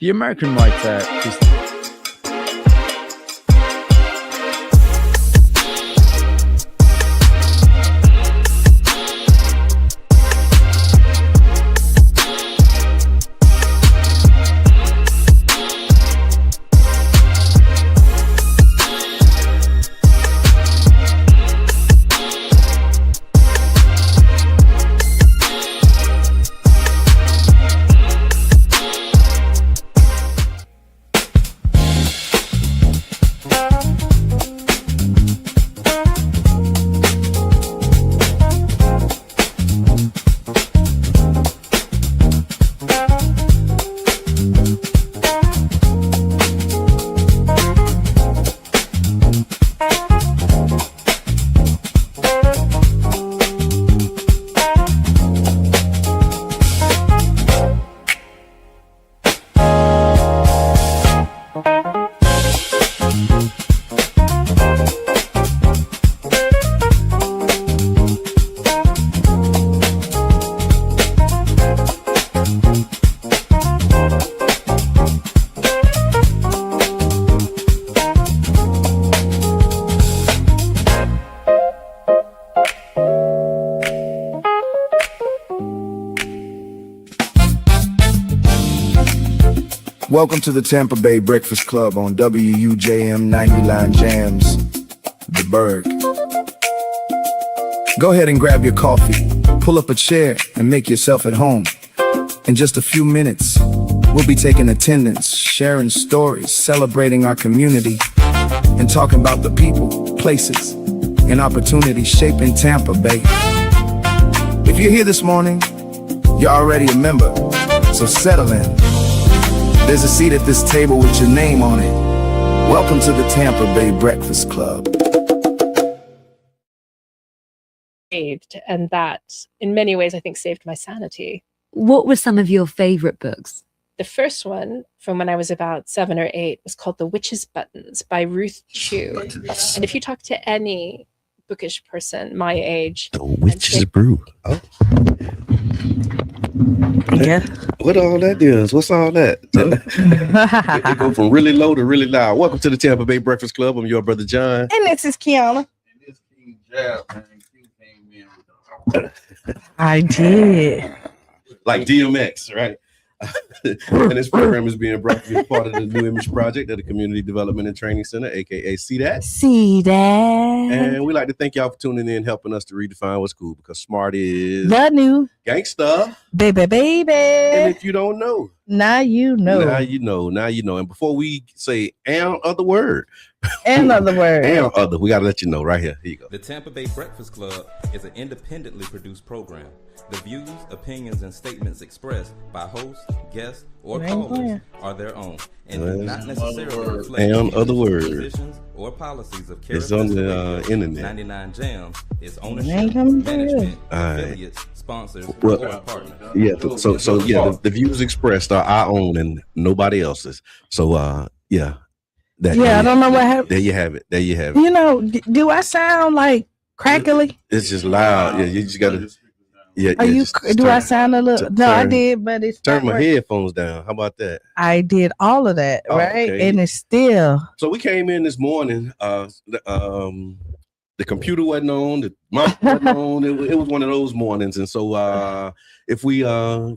The American writer Freestyle. Welcome to the Tampa Bay Breakfast Club on WUJM 99 Jams, The Berg. Go ahead and grab your coffee, pull up a chair, and make yourself at home. In just a few minutes, we'll be taking attendance, sharing stories, celebrating our community, and talking about the people, places, and opportunities shaping Tampa Bay. If you're here this morning, you're already a member, so settle in. There's a seat at this table with your name on it. Welcome to the Tampa Bay Breakfast Club. And that, in many ways, I think saved my sanity. What were some of your favorite books? The first one, from when I was about 7 or 8, was called The Witch's Buttons by Ruth Chu. And if you talk to any bookish person my age... The Witch's Brew. Oh. Yeah. What all that is? What's all that? It go from really low to really loud. Welcome to the Tampa Bay Breakfast Club. I'm your brother John. And this is Qiana. And this King Jab, man. Q came in with I did. Like DMX, right? And this program is being brought to you as part of the New Image Project at the Community Development and Training Center, aka CDAT. See that? And we like to thank y'all for tuning in, helping us to redefine what's cool, because smart is The new gangsta. baby. And if you don't know, Now you know. now you know. Now you know. And before we say and other word, Another word. and other, we gotta let you know right here. Here you go. The Tampa Bay Breakfast Club is an independently produced program. The views, opinions, and statements expressed by hosts, guests, or callers are their own and do not necessarily reflect And other word. positions or policies of It's on the internet. 99 Jams, its Ain't ownership, coming through. management, All right. affiliates, sponsors, Well, or partners. Yeah. So yeah, the views expressed are our own and nobody else's. So yeah. That, Yeah, I don't know what happened. There you have it. There you have it. You know, do I sound like crackly? It's just loud. Yeah, you just gotta. Yeah. Are yeah, you? just Do I turn- sound a little? t- No, I turn- did, but it's Turn not my working. headphones down. How about that? I did all of that, Oh, right? okay. And it's still. So we came in this morning. The computer wasn't on. The mic wasn't on. It was one of those mornings. And so if we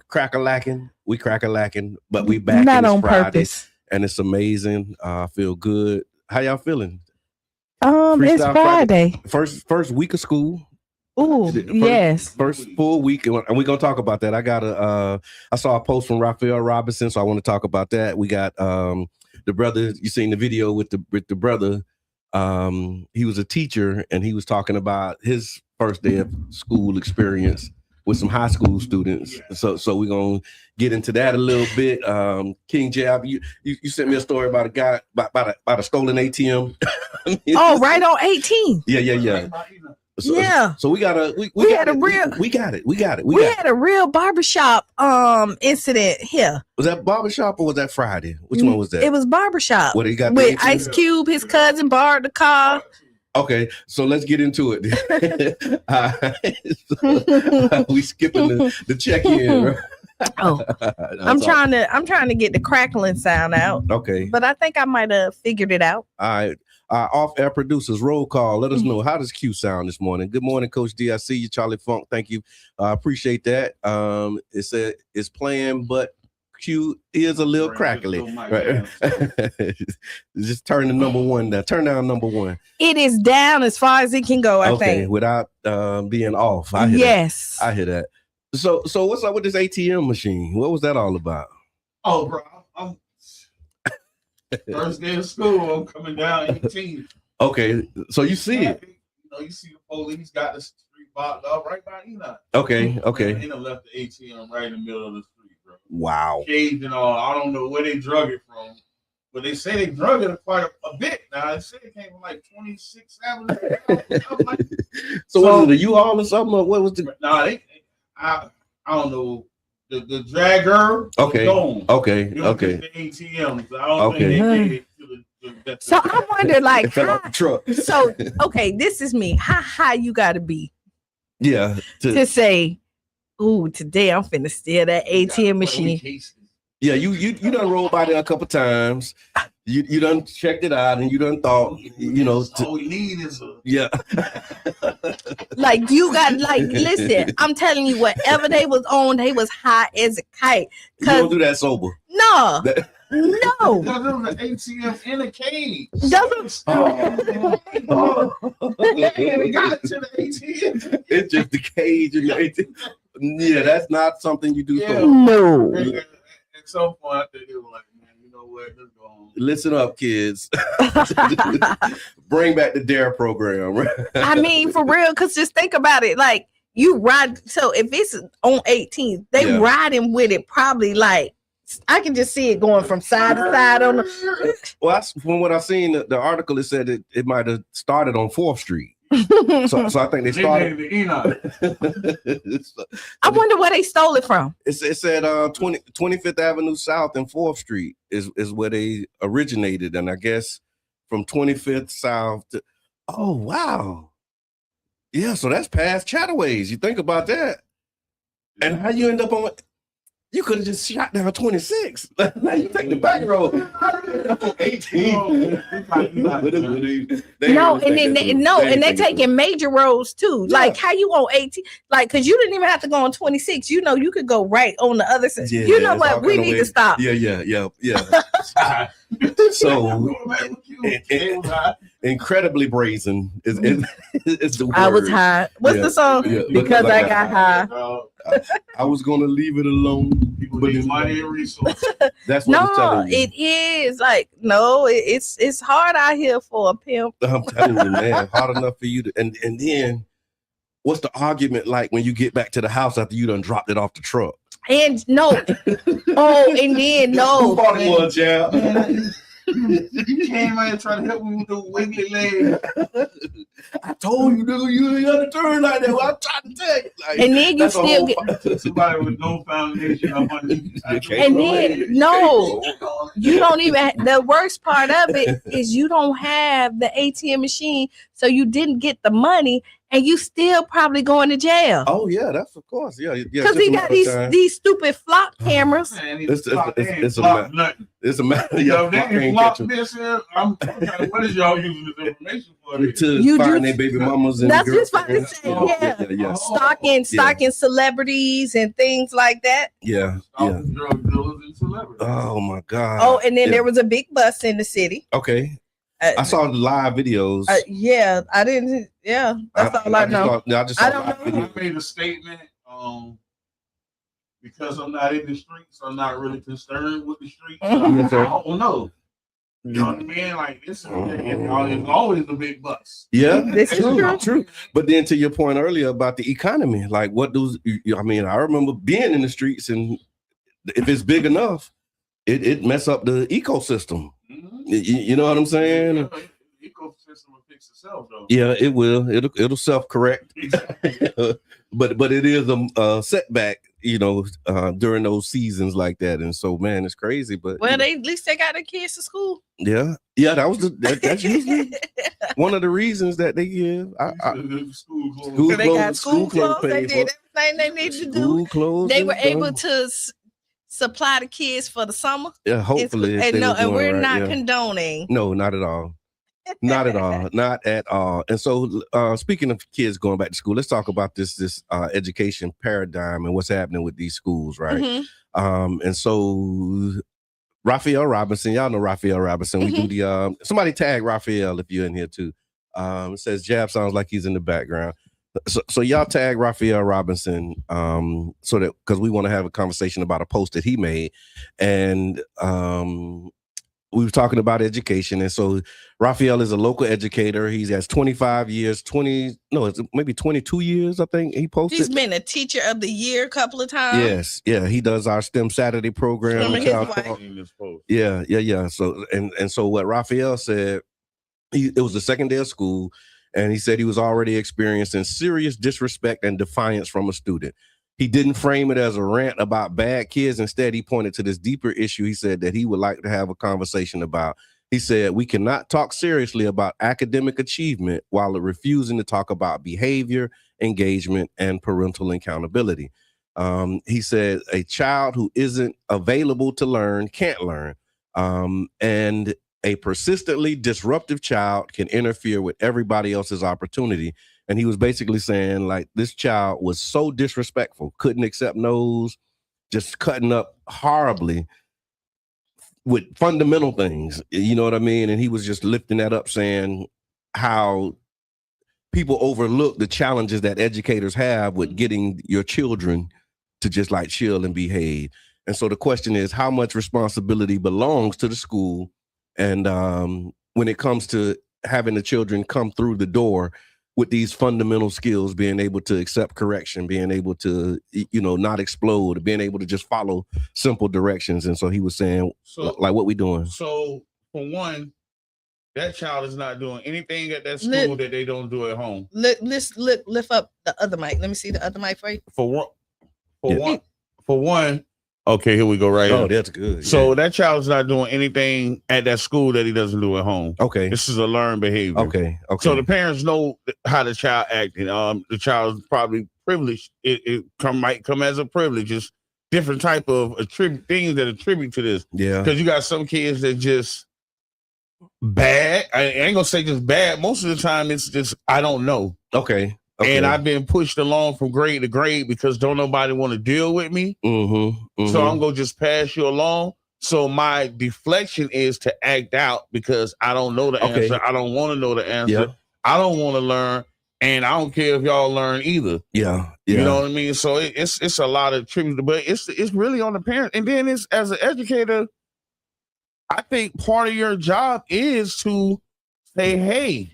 crack-a-lacking, we crack-a-lacking. But we back. Not and it's on Friday, purpose. and it's amazing. I feel good. How y'all feeling? It's Freestyle Friday. First week of school. Ooh, yes. First full week, and we're gonna talk about that. I saw a post from Raphael Robinson, so I want to talk about that. We got the brother. You seen the video with the brother. He was a teacher, and he was talking about his first day of school experience with some high school students. So we're gonna get into that a little bit. King Jab, you sent me a story about a guy about a stolen ATM. Oh, right on 18. Yeah. So, Yeah. So we got it. We got it. We had a real barbershop incident here. Was that barbershop or was that Friday? Which one was that? It was barbershop. What, he got the with 18? Ice Cube, his cousin borrowed the car. Okay, so let's get into it. We skipping the check-in. Right? Oh, I'm trying to get the crackling sound out. Okay. But I think I might have figured it out. All right. Off-air producers, roll call. Let us know, how does Q sound this morning? Good morning, Coach D. I see you, Charlie Funk. Thank you. I appreciate that. It said it's playing, but Q is a little crackly. Right. Just turn the number one down. Turn down number one. It is down as far as it can go, I think. Without being off. I hear yes. that. I hear that. So what's up with this ATM machine? What was that all about? Oh, bro, I'm first day of school. I'm coming down 18. Okay, so you see it. You know, you see the police got the street blocked up right by Enoch. Okay. They done left the ATM right in the middle of the street, bro. Wow. Caged and all. I don't know where they drug it from, but they say they drug it quite a bit. Now they say it came from like 26 Avenue. So was it a U-Haul or something? Or what was the? Nah, I don't know. The dragger. Okay. Okay. The ATM. So I don't think they did it. So I wonder, like, fell off the truck. So okay, this is me. How high you gotta be? Yeah. To say, ooh, today I'm finna steal that ATM machine. Yeah, you done rolled by there a couple times. You done checked it out and you done thought, all we need is yeah. Like you got listen, I'm telling you, whatever they was on, they was high as a kite. You don't do that sober. No. No. Because there was an ATM in a cage. We got it to the ATM. It's just the cage in the ATM. Yeah, that's not something you do sober. No. At some point, they were like, man, you know what? Let's go on. Listen up, kids. Bring back the DARE program. I mean, for real, because just think about it. Like, you ride. So if it's on 18th, they riding with it probably like, I can just see it going from side to side on the. Well, from what I've seen, the article, it said it might have started on 4th Street. So I think they started. I wonder where they stole it from. It said 25th Avenue South and 4th Street is where they originated, and I guess from 25th South to, oh wow, yeah. So that's past Chatterways. You think about that, and how you end up on. You could have just shot down 26. Now you take the back road. 18. And they taking major roads too. Yeah. Like how you on 18? Like, cause you didn't even have to go on 26. You know, you could go right on the other side. Yeah, you know what? We need to stop. Yeah. So incredibly brazen is the word. I was high. What's the song? Yeah. Because I got high. I was gonna leave it alone. People need money and resources. That's what I'm telling you. It is like it's hard out here for a pimp. I'm telling you, man, hard enough for you to and then what's the argument like when you get back to the house after you done dropped it off the truck? And no, and then no. Who thought it was, yeah? You came out and tried to help me with the wiggly leg. I told you, dude, you ain't gotta turn like that. Well, I'm trying to tell you. Like, and then you still get somebody with no foundation. And then no, you don't even. The worst part of it is you don't have the ATM machine, so you didn't get the money. And you still probably going to jail. Oh yeah, that's of course. Yeah. Because he got these stupid flock cameras. It's a matter. Yo, they ain't flock this here. What is y'all using this information for? To find their baby mamas and that's just what I'm saying. Yeah. Stalking celebrities and things like that. Yeah. Drug dealers and celebrities. Oh my God. Oh, and then there was a big bust in the city. Okay. I saw the live videos. Yeah, I didn't. Yeah, that's all I know. I just saw live videos. I made a statement. Because I'm not in the streets, I'm not really concerned with the streets. I don't know. You know what I mean? Like it's always a big bust. Yeah, that's true. But then to your point earlier about the economy, like what does I mean? I remember being in the streets, and if it's big enough, it mess up the ecosystem. Mm-hmm. You know what I'm saying? The ecosystem will fix itself, though. Yeah, it will. It'll self-correct. Exactly. but it is a setback, during those seasons like that. And so, man, it's crazy. But at least they got their kids to school. Yeah. That's usually one of the reasons that they give. School clothes. They got school clothes. They did thing they need to do. School closed. They were able to supply the kids for the summer. Yeah, hopefully. And we're right, not condoning. No, not at all. Not at all. Not at all. And so, speaking of kids going back to school, let's talk about this education paradigm and what's happening with these schools, right? Mm-hmm. And so, Raphael Robinson, y'all know Raphael Robinson. We do the somebody tag Raphael if you're in here too. It says Jab sounds like he's in the background. So y'all tag Raphael Robinson so that because we want to have a conversation about a post that he made, and we were talking about education. And so Raphael is a local educator. He has 25 years, maybe 22 years, I think he posted. He's been a teacher of the year a couple of times. Yes. Yeah. He does our STEM Saturday program. Yeah. So, and so what Raphael said, it was the second day of school, and he said he was already experiencing serious disrespect and defiance from a student. He didn't frame it as a rant about bad kids. Instead, he pointed to this deeper issue he said that he would like to have a conversation about. He said, we cannot talk seriously about academic achievement while refusing to talk about behavior, engagement, and parental accountability. He said, a child who isn't available to learn can't learn. And a persistently disruptive child can interfere with everybody else's opportunity. And he was basically saying, like, this child was so disrespectful, couldn't accept no's, just cutting up horribly with fundamental things. You know what I mean? And he was just lifting that up, saying how people overlook the challenges that educators have with getting your children to just like chill and behave. And so the question is, how much responsibility belongs to the school? And when it comes to having the children come through the door with these fundamental skills, being able to accept correction, being able to, not explode, being able to just follow simple directions. And so he was saying, like, what we doing? So for one, that child is not doing anything at that school that they don't do at home. Lift up the other mic. Let me see the other mic for you. For one. Okay, here we go. Right. Oh, that's good. So that child's not doing anything at that school that he doesn't do at home. Okay. This is a learned behavior. Okay. So the parents know how the child acting. The child is probably privileged. It might come as a privilege. It's different type of things that attribute to this. Yeah. Because you got some kids that just bad. I ain't gonna say just bad. Most of the time it's just I don't know. Okay. And I've been pushed along from grade to grade because don't nobody want to deal with me. So I'm going to just pass you along. So my deflection is to act out because I don't know the answer. I don't want to know the answer. Yeah. I don't want to learn. And I don't care if y'all learn either. Yeah. You know what I mean? So it's a lot of tribute, but it's really on the parent. And then it's as an educator, I think part of your job is to say, hey,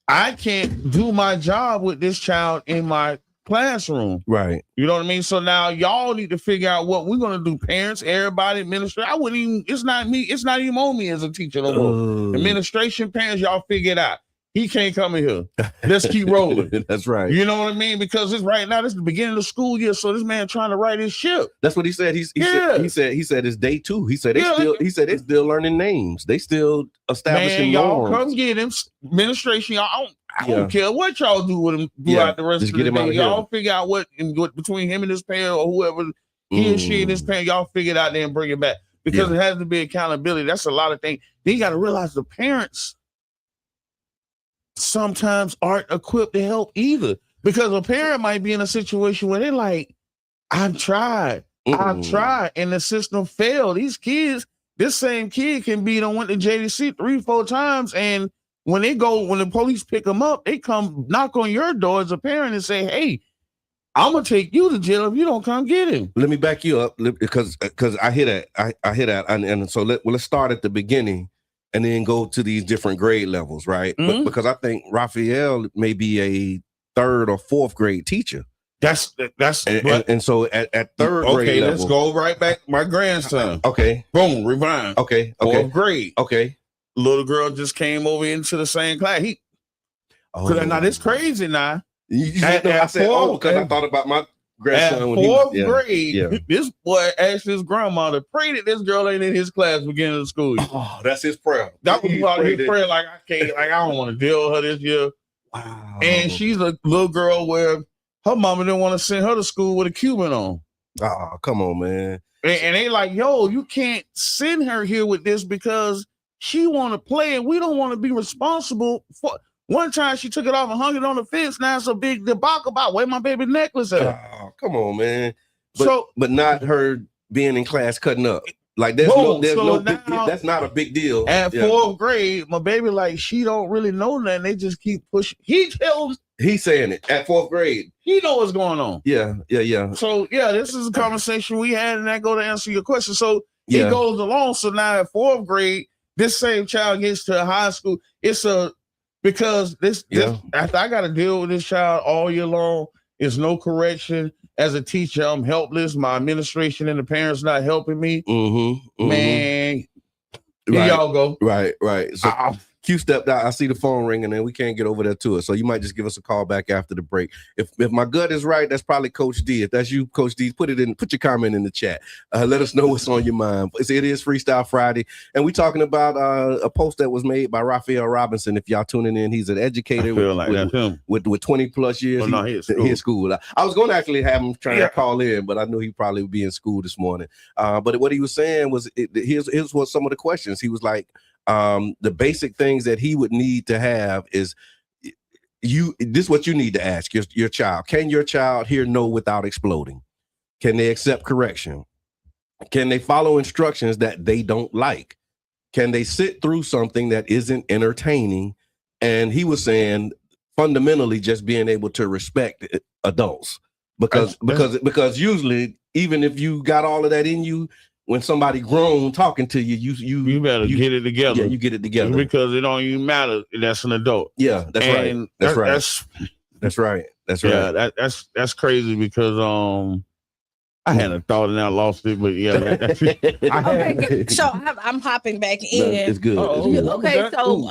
I can't do my job with this child in my classroom. Right. You know what I mean? So now y'all need to figure out what we're going to do. Parents, everybody, administration. I wouldn't even, it's not me. It's not even on me as a teacher no more. Administration, parents, y'all figure it out. He can't come in here. Let's keep rolling. That's right. You know what I mean? Because it's right now, this is the beginning of the school year. So this man trying to right his ship. That's what he said. He said it's day 2. He said they're still learning names. They still establishing y'all norms. come get him. Administration, y'all. I don't care what y'all do with him throughout the rest of the day. Y'all figure out what between him and his parent or whoever he or she and his parent, y'all figure it out there and bring it back. Because it has to be accountability. That's a lot of things. Then you got to realize the parents sometimes aren't equipped to help either. Because a parent might be in a situation where they're like, I've tried, and the system failed. These kids, this same kid can be went to JDC 3-4 times, and when the police pick them up, they come knock on your door as a parent and say, hey, I'm gonna take you to jail if you don't come get him. Let me back you up because I hear that. I hear that. And so let's start at the beginning and then go to these different grade levels, right? But because I think Raphael may be a 3rd or 4th grade teacher. That's and so at 3rd grade level. Let's go right back. My grandson. Okay. Boom, rewind. Okay. 4th grade. Okay. Little girl just came over into the same class. Now this crazy now. I said, because I thought about my grandson when 4th grade. This boy asked his grandma to pray that this girl ain't in his class beginning of school. Oh, that's his prayer. That was part of his prayer. Like I don't want to deal with her this year. Wow. And she's a little girl where her mama didn't want to send her to school with a Cuban on. Oh, come on, man. And they like, yo, you can't send her here with this because she want to play and we don't want to be responsible for. One time she took it off and hung it on the fence. Now it's a big debacle about where my baby necklace at. Oh, come on, man. But not her being in class cutting up. Like that's not a big deal. At 4th grade, my baby like she don't really know nothing. They just keep pushing. He's saying it at 4th grade. He know what's going on. Yeah. So this is a conversation we had, and I go to answer your question. So it goes along. So now at 4th grade, this same child gets to high school. Because this after I got to deal with this child all year long. There's no correction. As a teacher, I'm helpless. My administration and the parents not helping me. Man, here y'all go. Right. So Q stepped out. I see the phone ringing, and we can't get over there to it. So you might just give us a call back after the break. If my gut is right, that's probably Coach D. If that's you, Coach D, put your comment in the chat. Let us know what's on your mind. It is Freestyle Friday, and we're talking about a post that was made by Raphael Robinson. If y'all tuning in, he's an educator with 20 plus years. He in school. I was going to actually have him trying to call in, but I knew he probably would be in school this morning. But what he was saying was, here's what some of the questions. He was like, the basic things that he would need to have is this is what you need to ask your child. Can your child hear no without exploding? Can they accept correction? Can they follow instructions that they don't like? Can they sit through something that isn't entertaining? And he was saying fundamentally just being able to respect adults because usually even if you got all of that in you, when somebody grown talking to you, you better get it together. Yeah, you get it together because it don't even matter. That's an adult. Yeah, that's right. That's right. Yeah, that's crazy because I had a thought and I lost it, but okay, so I'm hopping back in. No, it's good. Okay, so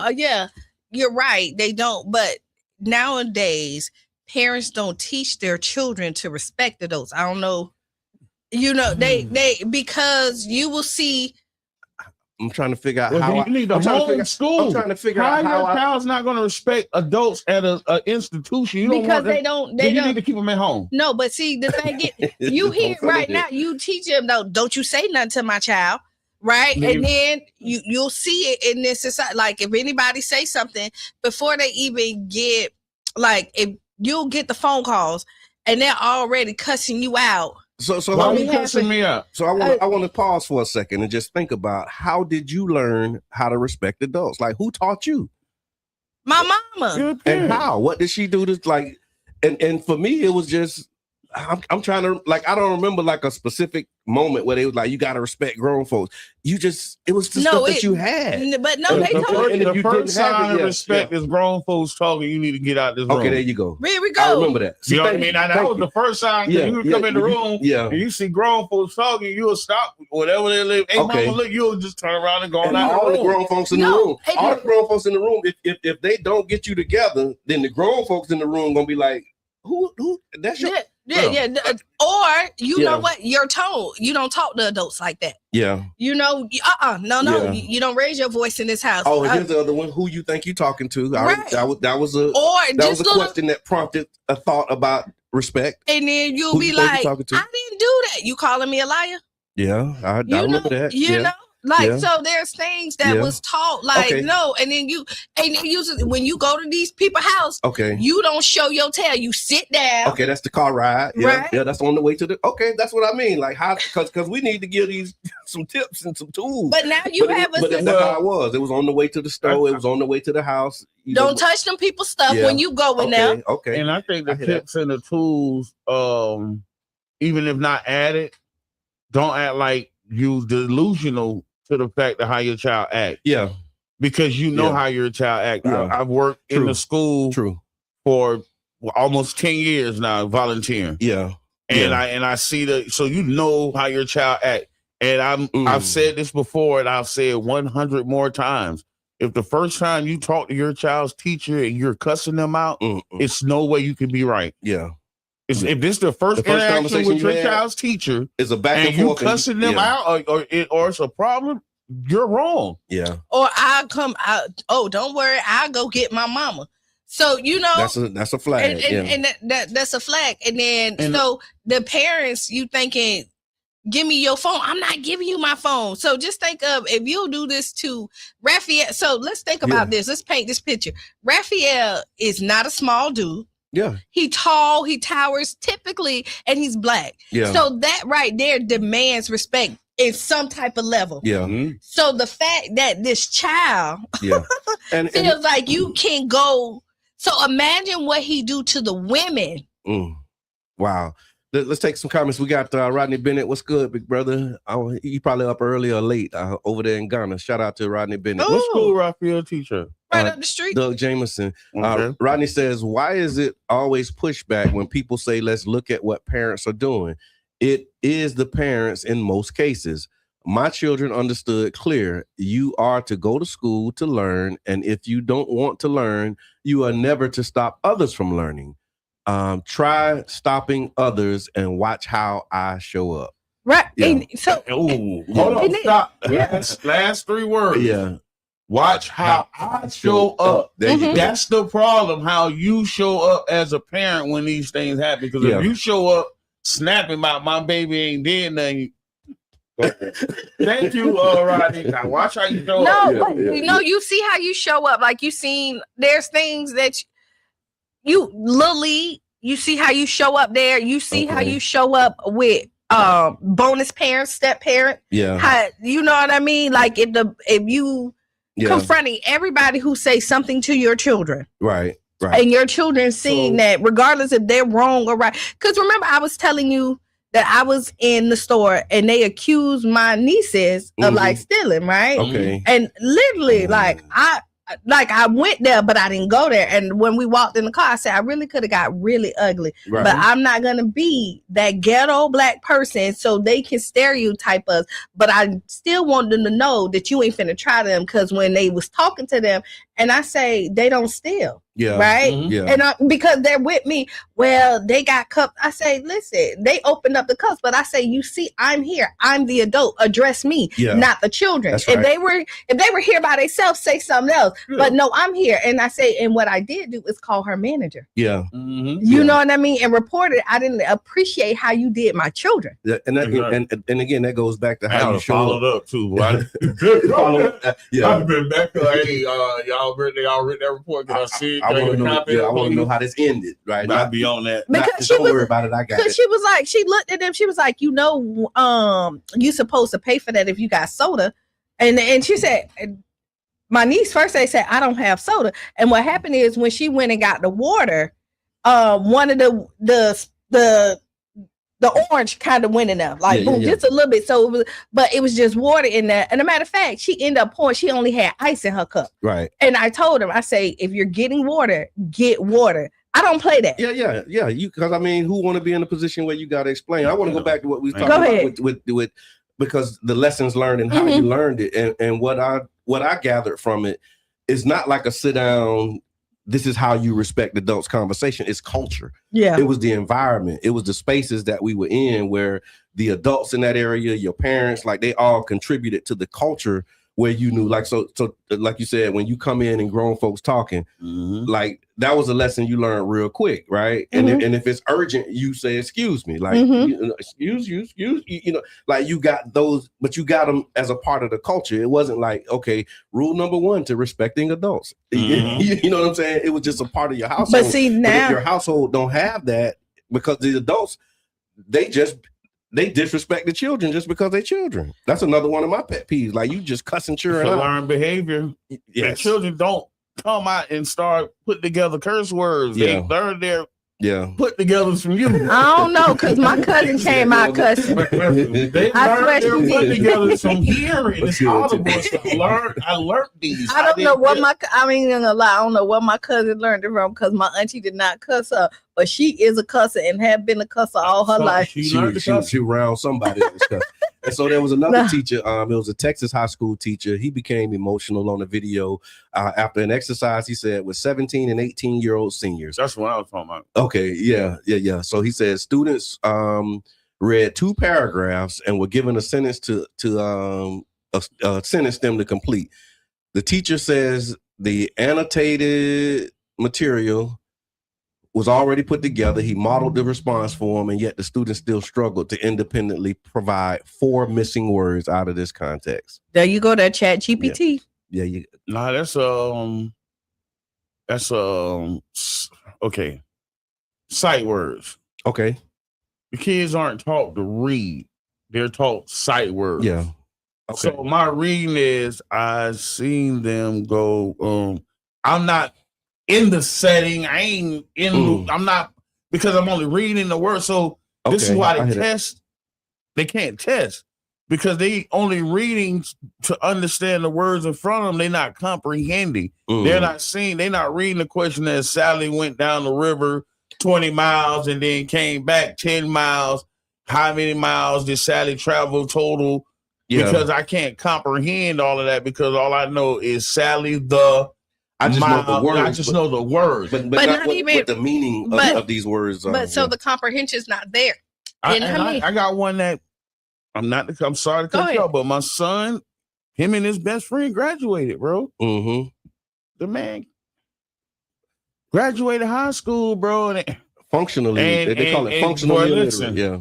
you're right. They don't, but nowadays parents don't teach their children to respect adults. I don't know. They because you will see. I'm trying to figure out how you need to homeschool. I'm trying to figure out how your child's not going to respect adults at an institution. They don't. You need to keep them at home. No, but see the thing is, you hear right now. You teach them though. Don't you say nothing to my child, right? And then you'll see it in this society. Like if anybody say something before they even get if you'll get the phone calls and they're already cussing you out. So why are you cussing me out? So I want to pause for a second and just think about how did you learn how to respect adults? Like who taught you? My mama. And how? What did she do to and for me it was just I'm trying to I don't remember a specific moment where they was like you got to respect grown folks. It was the stuff that you had. But no, they told you. The first sign of respect is grown folks talking. You need to get out this room. Okay, there you go. Here we go. I remember that. You know what I mean? That was the first sign. You would come in the room. And you see grown folks talking. You'll stop whatever they live. Hey, mama, look, you'll just turn around and go out. All the grown folks in the room. All the grown folks in the room. If they don't get you together, then the grown folks in the room gonna be like, who? That's your. Yeah. Or know what? Your tone. You don't talk to adults like that. Yeah. No. Yeah. You don't raise your voice in this house. Oh, here's the other one. Who you think you talking to? Right. That was a question that prompted a thought about respect. And then you'll be like, I didn't do that. You calling me a liar? Yeah, I remember that. You know. So there's things that was taught no, and then when you go to these people's house, you don't show your tail, you sit down. Okay, that's the car ride. Yeah, yeah, that's on the way to the. Okay, that's what I mean. Like how because we need to give these some tips and some tools. But now you have but that's how it was. It was on the way to the store. It was on the way to the house. Don't touch them people's stuff when you go in there. Okay, and I think the tips and the tools, even if not added, don't act like you delusional to the fact of how your child acts. Yeah. Because you know how your child acts. Yeah. I've worked in the school for almost 10 years now, volunteering. Yeah. And I see so you know how your child acts. And I've said this before and I'll say it 100 more times. If the first time you talk to your child's teacher and you're cussing them out, it's no way you can be be Yeah. If this is the first interaction with your child's teacher, it's a back and you forth cussing them out, or it's a problem, you're wrong. Yeah. Or I'll come out. Oh, don't worry, I'll go get my mama. So that's a flag. and that's a flag. And then so the parents, you thinking, give me your phone. I'm not giving you my phone. So just think of if you'll do this to Raphael. So let's think about this. Let's paint this picture. Raphael is not a small dude. Yeah. He tall, he towers typically, and he's black. Yeah. So that right there demands respect in some type of level. Yeah. So the fact that this child feels like you can go. So imagine what he do to the women. Wow. Let's take some comments. We got Rodney Bennett. What's good, big brother? You probably up early or late over there in Ghana. Shout out to Rodney Bennett. What school Raphael teacher? Right up the street. Doug Jameson. Okay. Rodney says, why is it always pushback when people say, let's look at what parents are doing? It is the parents in most cases. My children understood clear. You are to go to school to learn. And if you don't want to learn, you are never to stop others from learning. Try stopping others and watch how I show up. Right. Yeah. And so hold on, stop. Last 3 words. Yeah. Watch how I show up. That's the problem, how you show up as a parent when these things happen. Because if you show up snapping about my baby ain't did nothing. Thank you, Rodney. Now watch how you show up. You see how you show up. Like you seen, there's things that Lily, you see how you show up there. You see how you show up with bonus parents, step parent. Yeah. How, you know what I mean? Like if you confronting everybody who say something to your children. Right. And your children seeing that regardless if they're wrong or right. Because remember, I was telling you that I was in the store and they accused my nieces of like stealing, right? Okay. And literally, I went there, but I didn't go there. And when we walked in the car, I said, I really could have got really ugly, but I'm not going to be that ghetto black person so they can stereotype us. But I still want them to know that you ain't finna try them. Because when they was talking to them and I say, they don't steal. Yeah. Right. Yeah. And because they're with me, well, they got cups. I say, listen, they opened up the cups, but I say, you see, I'm here. I'm the adult. Address me, not the children. That's if right. they were here by themselves, say something else. But no, I'm here. And I say, and what I did do is call her manager. Yeah. You know what I mean? And report it. I didn't appreciate how you did my children. Yeah, and again, that goes back to how you followed up too. Right? I've been back to y'all written that report. I see. I want to know how this ended. Right? Not beyond that. Because don't worry about it. I got it. Because she was like, she looked at them. She was like, you supposed to pay for that if you got soda, and she said. My niece first they said, I don't have soda. And what happened is when she went and got the water, one of the orange kind of went in there, like just a little bit. So it was just water in there. And a matter of fact, she ended up pouring, she only had ice in her cup. Right. And I told her, I say, if you're getting water, get water. I don't play that. Yeah. Because I mean, who want to be in a position where you got to explain? I want to go back to what we was talking about with because the lessons learned and how you learned it. And what I gathered from it is not like a sit down, this is how you respect adults conversation. It's culture. Yeah. It was the environment. It was the spaces that we were in where the adults in that area, your parents, like they all contributed to the culture where you knew, like, so like you said, when you come in and grown folks talking, like that was a lesson you learned real quick, right? And if it's urgent, you say, excuse me, like, excuse, you know, like you got those, but you got them as a part of the culture. It wasn't like, okay, rule number 1 to respecting adults. You know what I'm saying? It was just a part of your household. But see, now if your household don't have that, because the adults, they disrespect the children just because they're children. That's another one of my pet peeves. Like you just cussing children out. Learn behavior. Yes. The children don't come out and start putting together curse words. They learn their put together from you. I don't know, because my cousin came out cussing. They learned their put together from hearing. It's audible. I learned these. I don't know what I don't know what my cousin learned it from, because my auntie did not cuss her. But she is a cusser and have been a cusser all her life. She around somebody that was cussing. And so there was another teacher. It was a Texas high school teacher. He became emotional on the video after an exercise. He said with 17 and 18-year-old seniors. That's what I was talking about. Okay, yeah. So he said students read 2 paragraphs and were given a sentence to sentence them to complete. The teacher says the annotated material was already put together. He modeled the response for him, and yet the students still struggled to independently provide 4 missing words out of this context. There you go, that Chat GPT. Yeah, Nah, that's okay. Sight words. okay. The kids aren't taught to read; they're taught sight words. Yeah. Okay. So my reading is, I seen them go. I'm not in the setting. I ain't in. I'm not, because I'm only reading the word. So this is why they test. They can't test because they only reading to understand the words in front of them. They're not comprehending. They're not seeing. They're not reading the question that Sally went down the river 20 miles and then came back 10 miles. How many miles did Sally travel total? Yeah. Because I can't comprehend all of that, because all I know is Sally I just know the words. But not even what the meaning of these words are. But so the comprehension's not there. I got one that I'm sorry to cut you off, but my son, him and his best friend graduated, bro. Mm-hmm. The man graduated high school, bro. And functionally, they call it functionally illiterate. Yeah.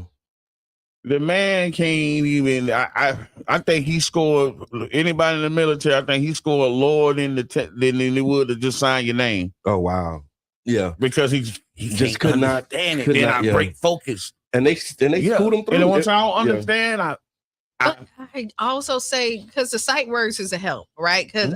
The man can't even. I think he scored. Anybody in the military, I think he scored lower than he would to just sign your name. Oh wow, yeah. Because he just could not stand it. Then I break focus, and they schooled him through. And once I don't understand, I also say, because the sight words is a help, right? Because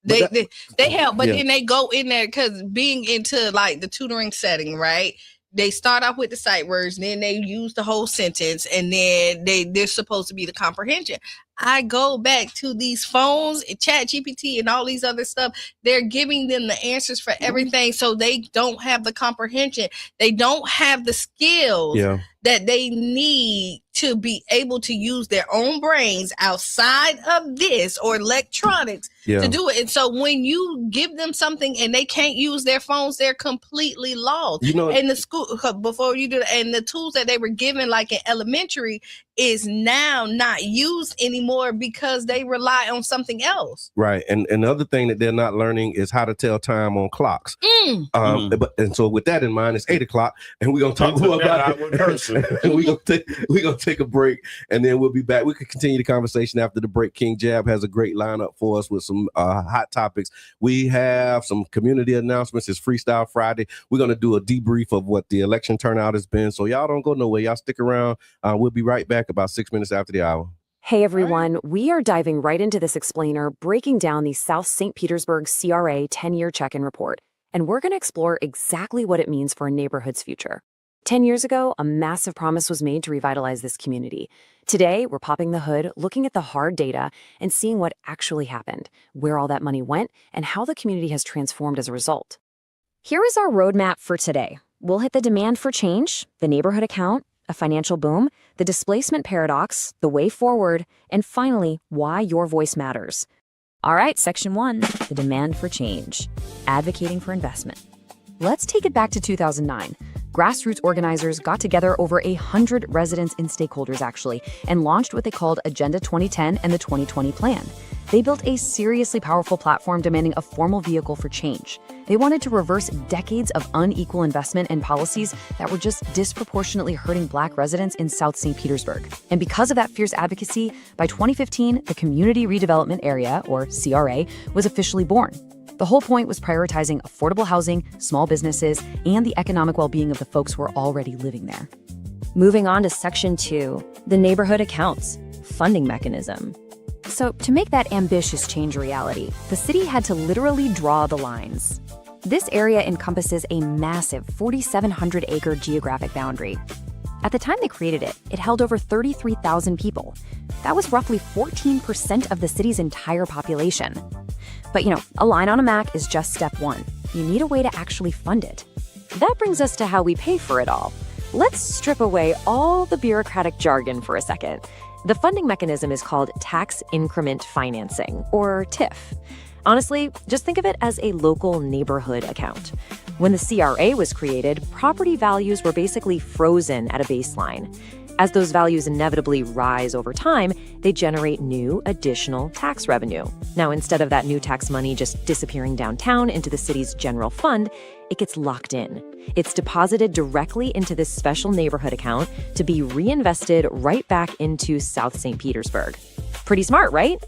they help, but then they go in there, because being into like the tutoring setting, right? They start off with the sight words, then they use the whole sentence, and then they're supposed to be the comprehension. I go back to these phones, Chat GPT and all these other stuff. They're giving them the answers for everything, so they don't have the comprehension. They don't have the skills that they need to be able to use their own brains outside of this or electronics to do it. And so when you give them something and they can't use their phones, they're completely lost. And the school, before you do that, and the tools that they were given like in elementary is now not used anymore because they rely on something else. Right. And the other thing that they're not learning is how to tell time on clocks. And so with that in mind, it's 8:00, and we're gonna talk more about it. And we're gonna take a break, and then we'll be back. We can continue the conversation after the break. King Jab has a great lineup for us with some hot topics. We have some community announcements. It's Freestyle Friday. We're gonna do a debrief of what the election turnout has been. So y'all don't go nowhere. Y'all stick around. We'll be right back about 6 minutes after the hour. Hey everyone, we are diving right into this explainer, breaking down the South St. Petersburg CRA 10-year check-in report, and we're going to explore exactly what it means for a neighborhood's future. 10 years ago, a massive promise was made to revitalize this community. Today, we're popping the hood, looking at the hard data, and seeing what actually happened, where all that money went, and how the community has transformed as a result. Here is our roadmap for today. We'll hit the demand for change, the neighborhood account, a financial boom, the displacement paradox, the way forward, and finally, why your voice matters. All right, section 1, the demand for change, advocating for investment. Let's take it back to 2009. Grassroots organizers got together over 100 residents and stakeholders, actually, and launched what they called Agenda 2010 and the 2020 Plan. They built a seriously powerful platform demanding a formal vehicle for change. They wanted to reverse decades of unequal investment and policies that were just disproportionately hurting Black residents in South St. Petersburg. And because of that fierce advocacy, by 2015, the Community Redevelopment Area, or CRA, was officially born. The whole point was prioritizing affordable housing, small businesses, and the economic well-being of the folks who are already living there. Moving on to Section 2, the neighborhood accounts, funding mechanism. So to make that ambitious change a reality, the city had to literally draw the lines. This area encompasses a massive 4,700-acre geographic boundary. At the time they created it, it held over 33,000 people. That was roughly 14% of the city's entire population. But a line on a map is just step 1. You need a way to actually fund it. That brings us to how we pay for it all. Let's strip away all the bureaucratic jargon for a second. The funding mechanism is called tax increment financing, or TIF. Honestly, just think of it as a local neighborhood account. When the CRA was created, property values were basically frozen at a baseline. As those values inevitably rise over time, they generate new, additional tax revenue. Now, instead of that new tax money just disappearing downtown into the city's general fund, it gets locked in. It's deposited directly into this special neighborhood account to be reinvested right back into South St. Petersburg. Pretty smart, right?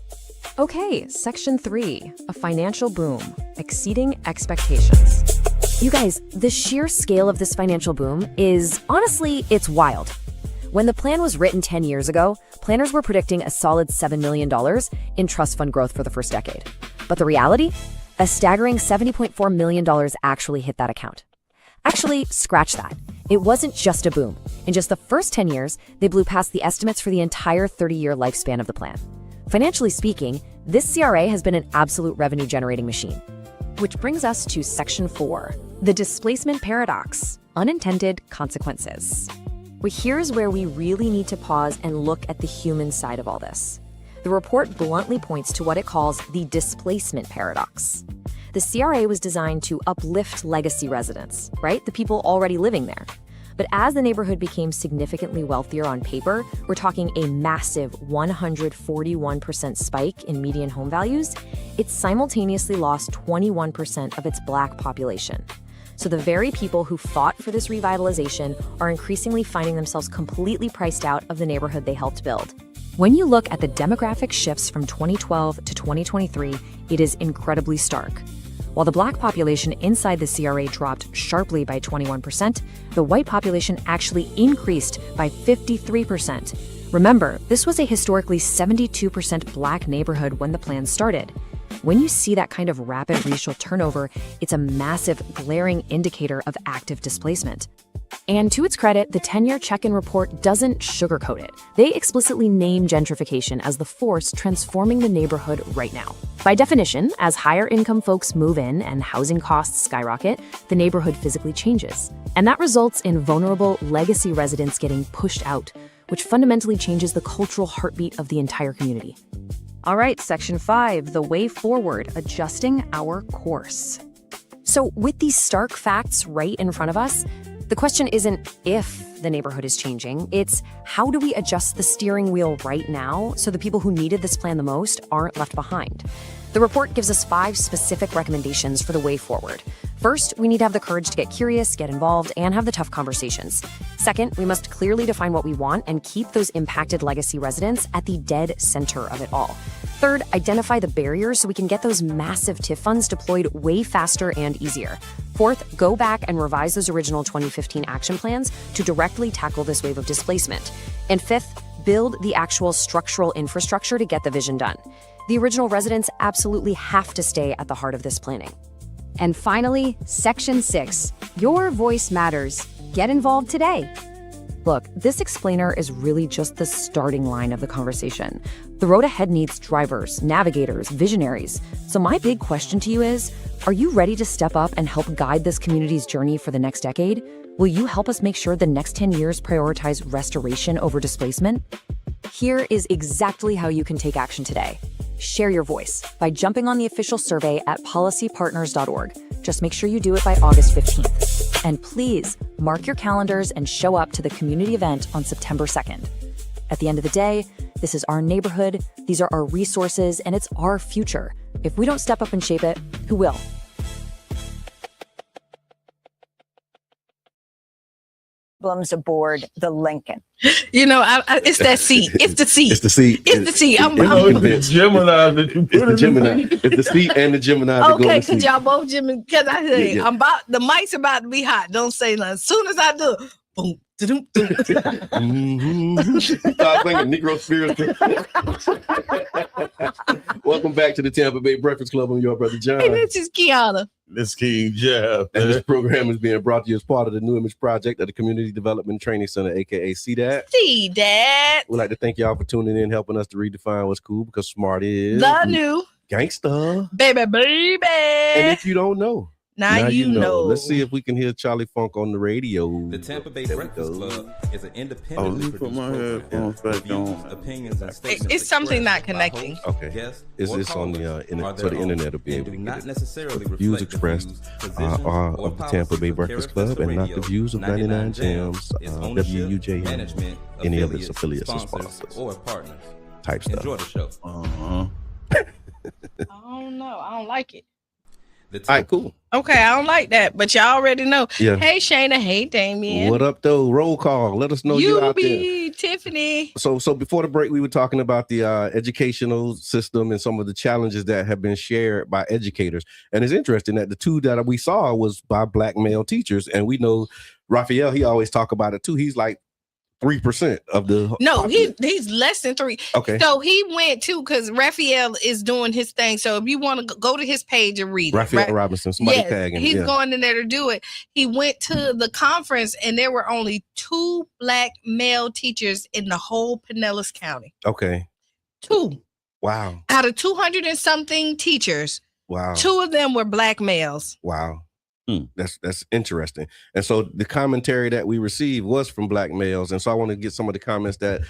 Okay, Section 3, a financial boom, exceeding expectations. You guys, the sheer scale of this financial boom is, honestly, it's wild. When the plan was written 10 years ago, planners were predicting a solid $7 million in trust fund growth for the first decade. But the reality? A staggering $70.4 million actually hit that account. Actually, scratch that. It wasn't just a boom. In just the first 10 years, they blew past the estimates for the entire 30-year lifespan of the plan. Financially speaking, this CRA has been an absolute revenue-generating machine. Which brings us to Section 4, the displacement paradox, unintended consequences. Well, here's where we really need to pause and look at the human side of all this. The report bluntly points to what it calls the displacement paradox. The CRA was designed to uplift legacy residents, right? The people already living there. But as the neighborhood became significantly wealthier on paper, we're talking a massive 141% spike in median home values, it simultaneously lost 21% of its Black population. So the very people who fought for this revitalization are increasingly finding themselves completely priced out of the neighborhood they helped build. When you look at the demographic shifts from 2012 to 2023, it is incredibly stark. While the Black population inside the CRA dropped sharply by 21%, the white population actually increased by 53%. Remember, this was a historically 72% Black neighborhood when the plan started. When you see that kind of rapid racial turnover, it's a massive, glaring indicator of active displacement. And to its credit, the 10-year check-in report doesn't sugarcoat it. They explicitly name gentrification as the force transforming the neighborhood right now. By definition, as higher-income folks move in and housing costs skyrocket, the neighborhood physically changes. And that results in vulnerable legacy residents getting pushed out, which fundamentally changes the cultural heartbeat of the entire community. All right, Section 5, the way forward, adjusting our course. So with these stark facts right in front of us, the question isn't if the neighborhood is changing, it's how do we adjust the steering wheel right now so the people who needed this plan the most aren't left behind? The report gives us 5 specific recommendations for the way forward. First, we need to have the courage to get curious, get involved, and have the tough conversations. Second, we must clearly define what we want and keep those impacted legacy residents at the dead center of it all. Third, identify the barriers so we can get those massive TIF funds deployed way faster and easier. Fourth, go back and revise those original 2015 action plans to directly tackle this wave of displacement. And fifth, build the actual structural infrastructure to get the vision done. The original residents absolutely have to stay at the heart of this planning. And finally, Section 6, your voice matters. Get involved today. Look, this explainer is really just the starting line of the conversation. The road ahead needs drivers, navigators, visionaries. So my big question to you is, are you ready to step up and help guide this community's journey for the next decade? Will you help us make sure the next 10 years prioritize restoration over displacement? Here is exactly how you can take action today. Share your voice by jumping on the official survey at policypartners.org. Just make sure you do it by August 15th. And please mark your calendars and show up to the community event on September 2nd. At the end of the day, this is our neighborhood, these are our resources, and it's our future. If we don't step up and shape it, who will? Aboard the Lincoln. You know, it's that seat. It's the seat. It's the seat. It's the seat. I'm It's the Gemini that you put It's the Gemini. It's the seat and the Gemini. okay, because y'all both Gemini. Because I say I'm about the mic's about to be hot. Don't say nothing. As soon as I do, boom. Start thinking Negro spirits. Welcome back to the Tampa Bay Breakfast Club. I'm your brother John. Hey, this is Qiana. This King Jeff. And this program is being brought to you as part of the New Image Project at the Community Development Training Center, aka CDAT. CDAT. We'd like to thank y'all for tuning in, helping us to redefine what's cool, because smart is the new gangsta. Baby. And if you don't know, Now you know. Let's see if we can hear Charlie Funk on the radio. The Tampa Bay Breakfast Club is an independently let me put produced my program. headphones The back views, on. opinions, and statements It's something not expressed by connecting. hosts, Okay. guests, Is or this on the callers internet? are So the their internet own will be and able do to not get it. necessarily The views reflect the expressed views, are positions, or of the Tampa Bay policies Breakfast of Club and not the Radio, views of 99 Jams, its ownership, WUJM, management, any of its affiliates or sponsors, sponsors or partners. type stuff. Enjoy the show. I don't know. I don't like it. The All right, cool. Okay, I don't like that, but y'all already know. Yeah. Hey, Shayna. Hey, Damien. What up, though? Roll call. Let us know you out there. Tiffany. So before the break, we were talking about the educational system and some of the challenges that have been shared by educators. And it's interesting that the two that we saw was by Black male teachers. And we know Raphael, he always talk about it too. He's like 3% of the No, he's less than 3. Okay. So he went too, because Raphael is doing his thing. So if you want to go to his page and read Raphael it, Robinson, somebody yes, tag him. he's Yeah. going in there to do it. He went to the conference and there were only 2 Black male teachers in the whole Pinellas County. Okay. 2 Wow. out of 200 and something teachers. Wow. 2 of them were Black males. Wow. That's interesting. And so the commentary that we received was from Black males. And so I want to get some of the comments that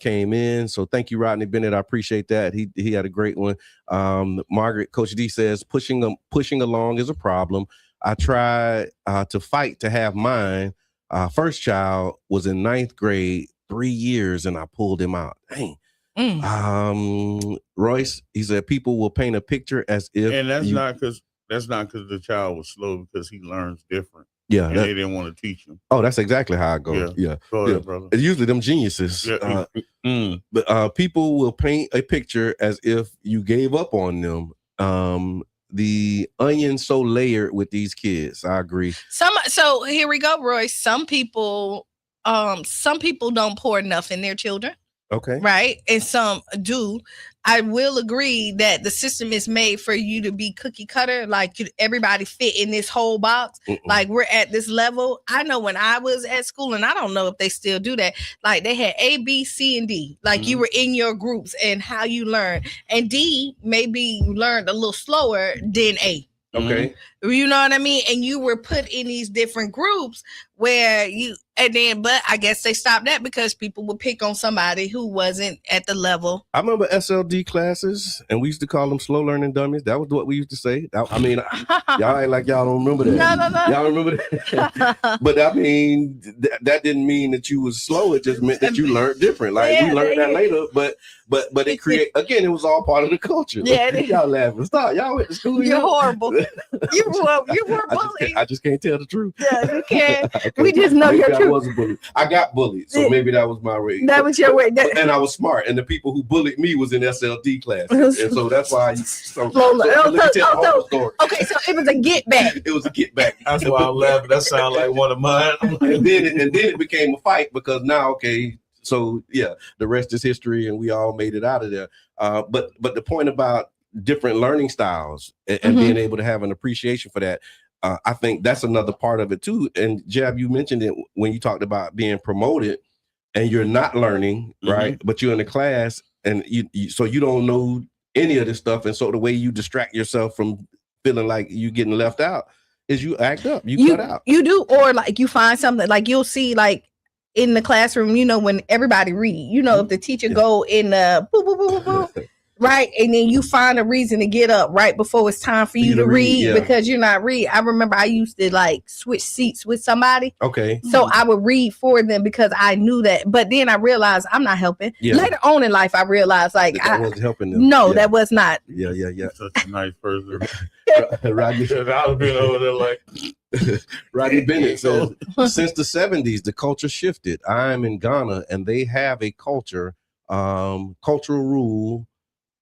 came in. So thank you, Rodney Bennett. I appreciate that. He had a great one. Margaret, Coach D says, pushing along is a problem. I try to fight to have mine. First child was in 9th grade, 3 years, and I pulled him out. Dang. Royce, he said, people will paint a picture as if, and that's not because the child was slow, because he learns different. Yeah, and they didn't want to teach him. Oh, that's exactly how I go. Yeah. Go ahead, brother. It's usually them geniuses. Yeah. But people will paint a picture as if you gave up on them. The onion's so layered with these kids. I agree. So here we go, Royce. Some people don't pour enough in their children. Okay. Right. And some do. I will agree that the system is made for you to be cookie cutter, like everybody fit in this whole box. Like we're at this level. I know when I was at school, and I don't know if they still do that, like they had A, B, C, and D. Like you were in your groups and how you learn. And D, maybe you learned a little slower than A. Okay. You know what I mean? And you were put in these different groups where but I guess they stopped that because people would pick on somebody who wasn't at the level. I remember SLD classes, and we used to call them slow learning dummies. That was what we used to say. I mean, y'all ain't like y'all don't remember that. No. Y'all remember that? But I mean, that didn't mean that you was slow. It just meant that you learned different. Like we learned that later, but it it was all part of the culture. Yeah, y'all laughing. Stop. Y'all went to school. You're horrible. You were bullied. I just can't tell the truth. Yeah, you can't. Okay. We just know your truth. I wasn't bullied. I got bullied, so maybe that was my way. That was your way. And I was smart, and the people who bullied me was in SLD classes, and so that's why. Okay, so it was a get back. It was a get back. That's why I'm laughing. That sounds like one of mine. and then it became a fight because now, so yeah, the rest is history, and we all made it out of there. But the point about different learning styles and being able to have an appreciation for that. I think that's another part of it too. And Jab, you mentioned it when you talked about being promoted and you're not learning, right? But you're in the class and so you don't know any of this stuff. And so the way you distract yourself from feeling like you getting left out is you act up, you cut out. You do, or like you find something like you'll see like in the classroom, when everybody read, if the teacher go in the boop, boop, boop, boop, boop, right, and then you find a reason to get up right before it's time for you to read because you're not reading. I remember I used to like switch seats with somebody. Okay. So I would read for them because I knew that. But then I realized I'm not helping. Yeah. Later on in life, I realized like that wasn't helping them. No, that was not. Yeah. Such a nice person. Rodney, I've been over there like. Rodney Bennett says, since the 70s, the culture shifted. I'm in Ghana, and they have a cultural rule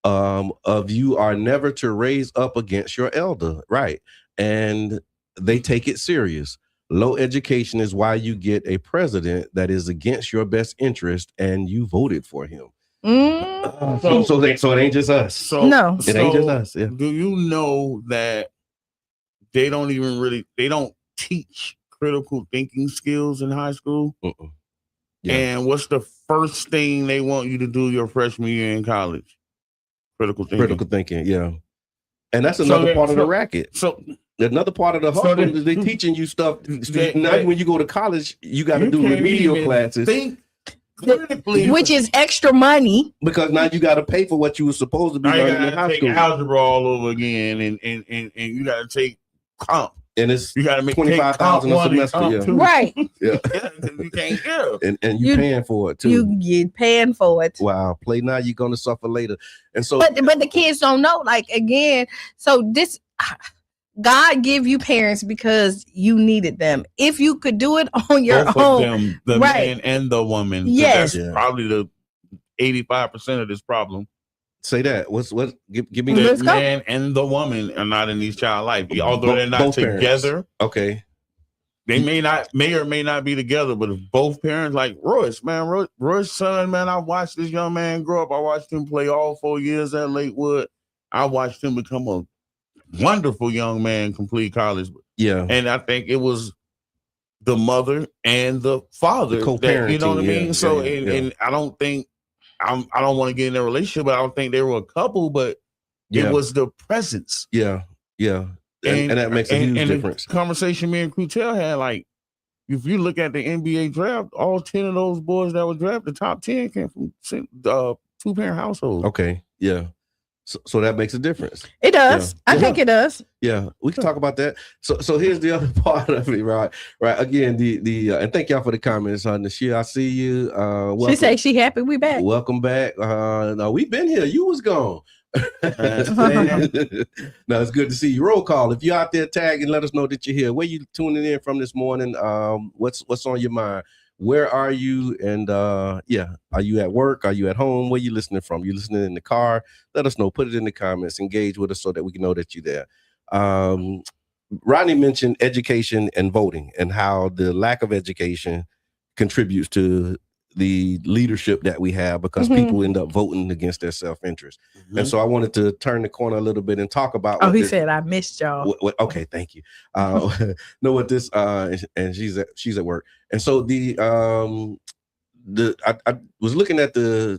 of you are never to raise up against your elder, right? And they take it serious. Low education is why you get a president that is against your best interest, and you voted for him. So it ain't just us. No, it ain't just us. Yeah. Do you know that they don't teach critical thinking skills in high school? Yeah. And what's the first thing they want you to do your freshman year in college? Critical thinking. Yeah. And that's another part of the racket. So Another part of the So hustle is they teaching you stuff. Now, when you go to college, you got to You do can't remedial even classes. think critically, which is extra money. Because now you got to pay for what you were supposed to be now you learning in gotta high take school. algebra all over again, and you gotta take comp. And it's You gotta make $25,000 a semester. Yeah. Right. Yeah. Yeah, 'cause you can't give. And you paying for it too. You get paying for it. Wow. Play now, you're going to suffer later. And so, But the kids don't know. Like again, so this God give you parents because you needed them. If you could do it on your Both own, of them, the right. man and the woman. 'cause Yes. That's probably the 85% of this problem. say that. Give me The Let's go. man and the woman are not in these child life. Although they're not Both parents. together. Okay. They may or may not be together, but if both parents, like Royce, man, Royce's son, man, I watched this young man grow up. I watched him play all 4 years at Lakewood. I watched him become a wonderful young man, complete college. Yeah. And I think it was the mother and the father, The co-parenting, you know what I mean? yeah, So, yeah. and I don't think I don't want to get in a relationship, but I don't think they were a couple, but Yeah. it was the presence. Yeah. Yeah. And that makes a huge difference. The conversation me and Crutel had, like, if you look at the NBA draft, all 10 of those boys that were drafted, the top 10 came from two-parent households. Okay. Yeah. So that makes a difference. It does. Yeah. I think it does. Yeah, we can talk about that. So here's the other part of it, right? Right. Again, the and thank y'all for the comments on the shit. I see you. She say she happy we back. Welcome back. No, we've been here. You was gone. No, it's good to see you. Roll call. If you're out there, tag and let us know that you're here. Where you tuning in from this morning? What's on your mind? Where are you? And are you at work? Are you at home? Where you listening from? You listening in the car? Let us know. Put it in the comments. Engage with us so that we can know that you're there. Rodney mentioned education and voting and how the lack of education contributes to the leadership that we have because people end up voting against their self-interest. And so I wanted to turn the corner a little bit and talk about. Oh, he said, I missed y'all. Okay, thank you. Know what this and she's at work. And so I was looking at the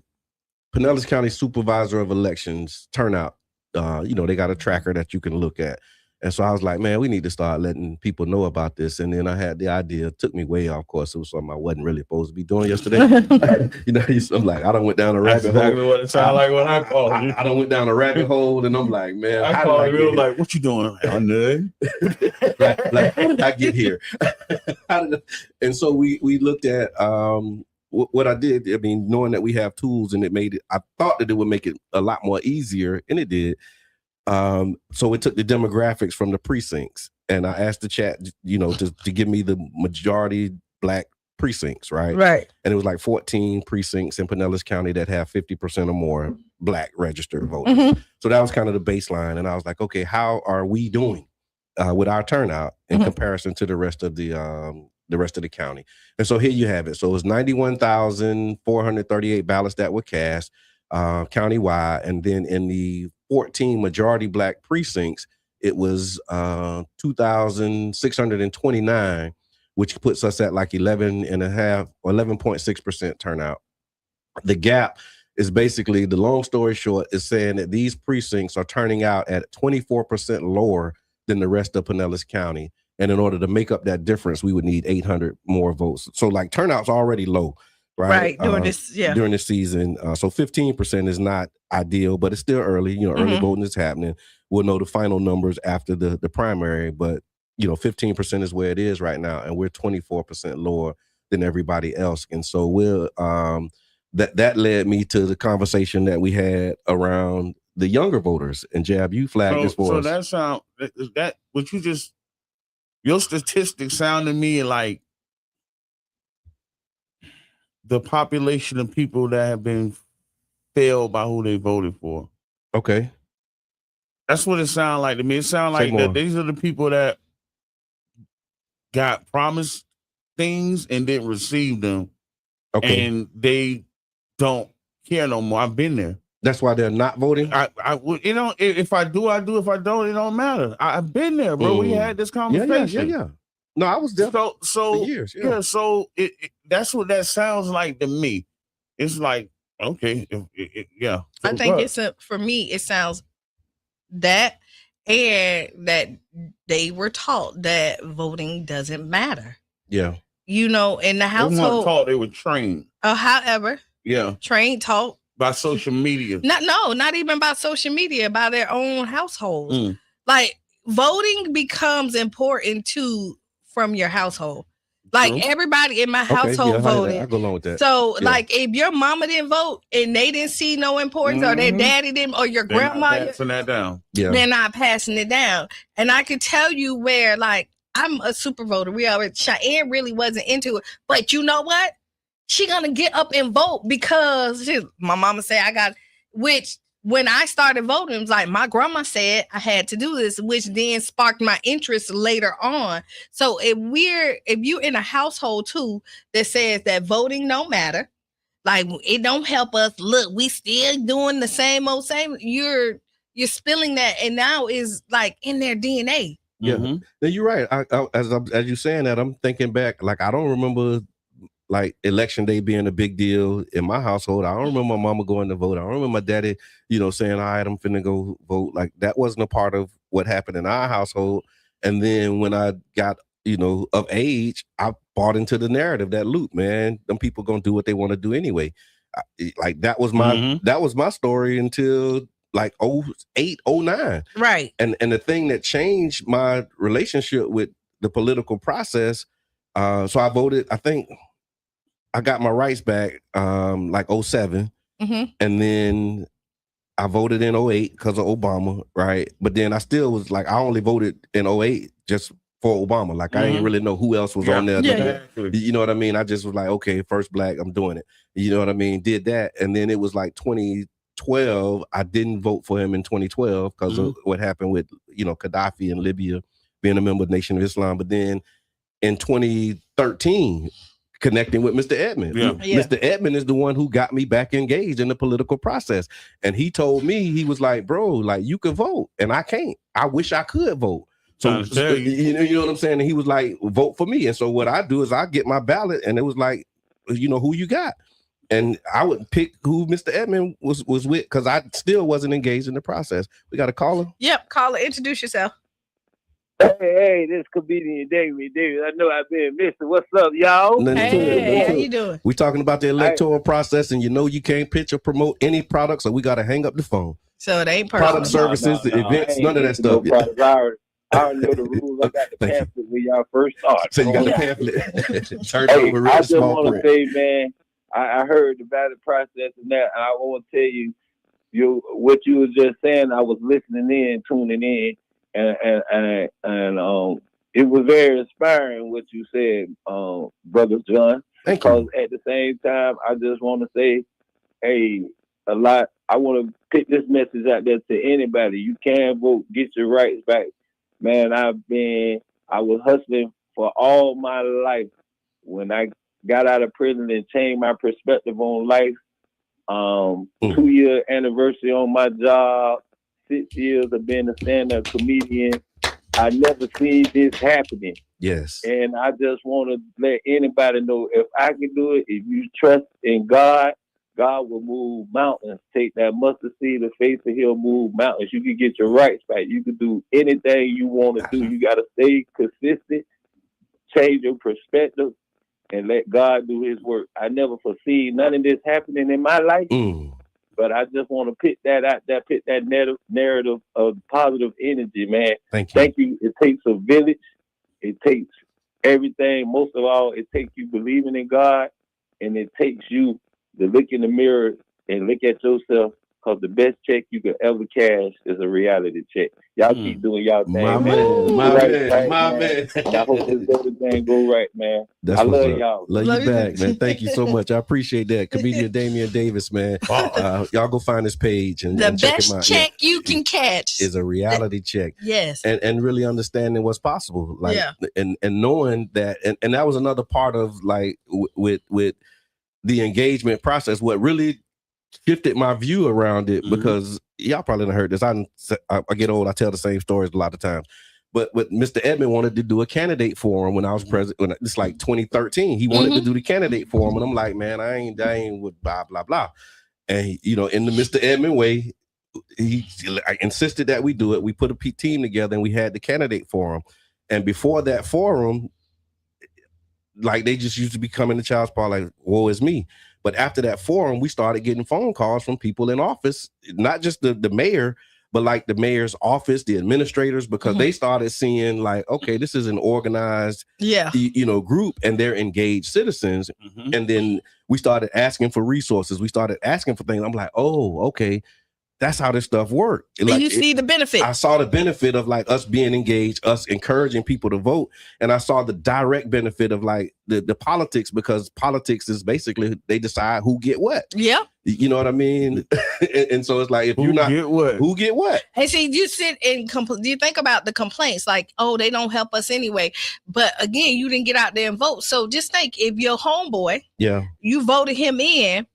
Pinellas County Supervisor of Elections turnout. They got a tracker that you can look at. And so I was like, man, we need to start letting people know about this. And then I had the idea. It took me way off course. It was something I wasn't really supposed to be doing yesterday. I'm like, I done went down a rabbit hole. Exactly what it sounded like when I called you. I done went down a rabbit hole, and I'm like, man, I called you like, what you doing? I know. like, how did I get here? And so we looked at what I did. I mean, knowing that we have tools, and I thought that it would make it a lot more easier, and it did. So it took the demographics from the precincts, and I asked the chat, to give me the majority Black precincts, right? Right. And it was like 14 precincts in Pinellas County that have 50% or more Black registered voters. Mm-hmm. So that was kind of the baseline, and I was like, okay, how are we doing with our turnout in comparison to the rest of the county? And so here you have it. So it was 91,438 ballots that were cast countywide, and then in the 14 majority Black precincts, it was 2,629, which puts us at like 11.6% turnout. The gap is basically, the long story short, is saying that these precincts are turning out at 24% lower than the rest of Pinellas County. And in order to make up that difference, we would need 800 more votes. So like turnout's already low. Right. During this season. So 15% is not ideal, but it's still early. Early voting is happening. We'll know the final numbers after the primary, but 15% is where it is right now, and we're 24% lower than everybody else. And so we'll that led me to the conversation that we had around the younger voters. And Jab, you flagged this for us. So your statistics sound to me like the population of people that have been failed by who they voted for. Okay. That's what it sounds like to me. It sounds like that these are the people that got promised things and didn't receive them. Okay. And they don't care no more. I've been there. That's why they're not voting? I would, if I do, I do. If I don't, it don't matter. I've been there, bro. We had this conversation. Yeah. No, I was there so for years. Yeah. So that's what that sounds like to me. It's like, okay, yeah. I think for me, it sounds that, and that they were taught that voting doesn't matter. Yeah. You know, in the They weren't household, taught, they were trained. However, Yeah, trained, taught by social media. not even by social media, by their own households. Like voting becomes important too from your household. Like True. everybody in my household voted. I go along with that. So Yeah. like if your mama didn't vote and they didn't see no importance, or their daddy didn't, or your They're grandma, not passing that down. Yeah. they're not passing it down. And I can tell you where, like, I'm a super voter. Cheyenne really wasn't into it. But you know what? She gonna get up and vote because my mama said which when I started voting, it was like my grandma said I had to do this, which then sparked my interest later on. So if you're in a household too that says that voting don't matter, like it don't help us, look, we still doing the same, you're spilling that, and now is like in their DNA. Yeah, Then you're right. As you saying that, I'm thinking back. Like I don't remember like election day being a big deal in my household. I don't remember my mama going to vote. I don't remember my daddy, saying, "All right, I'm finna go vote." Like that wasn't a part of what happened in our household. And then when I got of age, I bought into the narrative, that loop, man. Them people gonna do what they want to do anyway. Like that was my story until like 08, 09. Right. And the thing that changed my relationship with the political process, so I voted, I think I got my rights back like 07. And then I voted in 08 because of Obama, right? But then I still was like, I only voted in 08 just for Obama. Like I didn't really know who else was on there. You know what I mean? I just was like, okay, first black, I'm doing it. You know what I mean? Did that. And then it was like 2012, I didn't vote for him in 2012 because of what happened with, Gaddafi and Libya being a member of the Nation of Islam. But then in 2013, connecting with Mr. Edmond. Mr. Edmond is the one who got me back engaged in the political process. And he told me, he was like, bro, like you can vote and I can't. I wish I could vote. So you know what I'm saying? And he was like, vote for me. And so what I do is I get my ballot, and it was like, who you got? And I would pick who Mr. Edmond was with, because I still wasn't engaged in the process. We got a caller? Yep, caller, introduce yourself. Hey, this comedian David. I know I've been missing. What's up, y'all? Hey, how you doing? We're talking about the electoral process, and you can't pitch or promote any product, so we got to hang up the phone. So it ain't personal. Product services, events, none of that stuff. I already know the rules. I got the pamphlet when y'all first started. So you got the pamphlet. Turn over I just want to say, man, I heard the ballot process and that, and I want to tell you, what you was just saying. I was listening in, tuning in, and it was very inspiring what you said, Brother John. Because at the same time, I just want to say, hey, I want to put this message out there to anybody. You can vote, get your rights back. Man, I was hustling for all my life. When I got out of prison and changed my perspective on life, 2-year anniversary on my job, 6 years of being a stand-up comedian. I never seen this happening. Yes. And I just want to let anybody know, if I can do it, if you trust in God, God will move mountains. Take that mustard seed of faith and he'll move mountains. You can get your rights back. You can do anything you want to do. You got to stay consistent, change your perspective, and let God do his work. I never foresee none of this happening in my life, but I just want to put that out there, put that narrative of positive energy, man. Thank you. It takes a village. It takes everything. Most of all, it takes you believing in God, and it takes you to look in the mirror and look at yourself, because the best check you could ever cash is a reality check. Y'all keep doing y'all thing. My man. I hope this everything go right, man. I love y'all. Love you back, man. Thank you so much. I appreciate that. Comedian Damian Davis, man. Y'all go find his page and the check best him out. check you can catch is a reality check. Yes. And really understanding what's possible. Like and knowing that, and that was another part of like with the engagement process, what really shifted my view around it, because y'all probably done heard this. I get old, I tell the same stories a lot of times. But Mr. Edmond wanted to do a candidate forum when I was president. It's like 2013. He wanted to do the candidate forum, and I'm like, man, I ain't with blah blah blah. And in the Mr. Edmond way, I insisted that we do it. We put a team together and we had the candidate forum. And before that forum, like they just used to be coming to Child's Park like, woe is me. But after that forum, we started getting phone calls from people in office, not just the mayor, but like the mayor's office, the administrators, because they started seeing like, okay, this is an organized, group, and they're engaged citizens. And then we started asking for resources. We started asking for things. I'm like, oh, okay. That's how this stuff worked. And you see the benefit. I saw the benefit of like us being engaged, us encouraging people to vote. And I saw the direct benefit of like the politics, because politics is basically they decide who get what. Yeah. You know what I mean? and so it's like, if you're not, who get what? Hey, see, you sit and do you think about the complaints like, oh, they don't help us anyway. But again, you didn't get out there and vote. So just think, if your homeboy, you voted him in,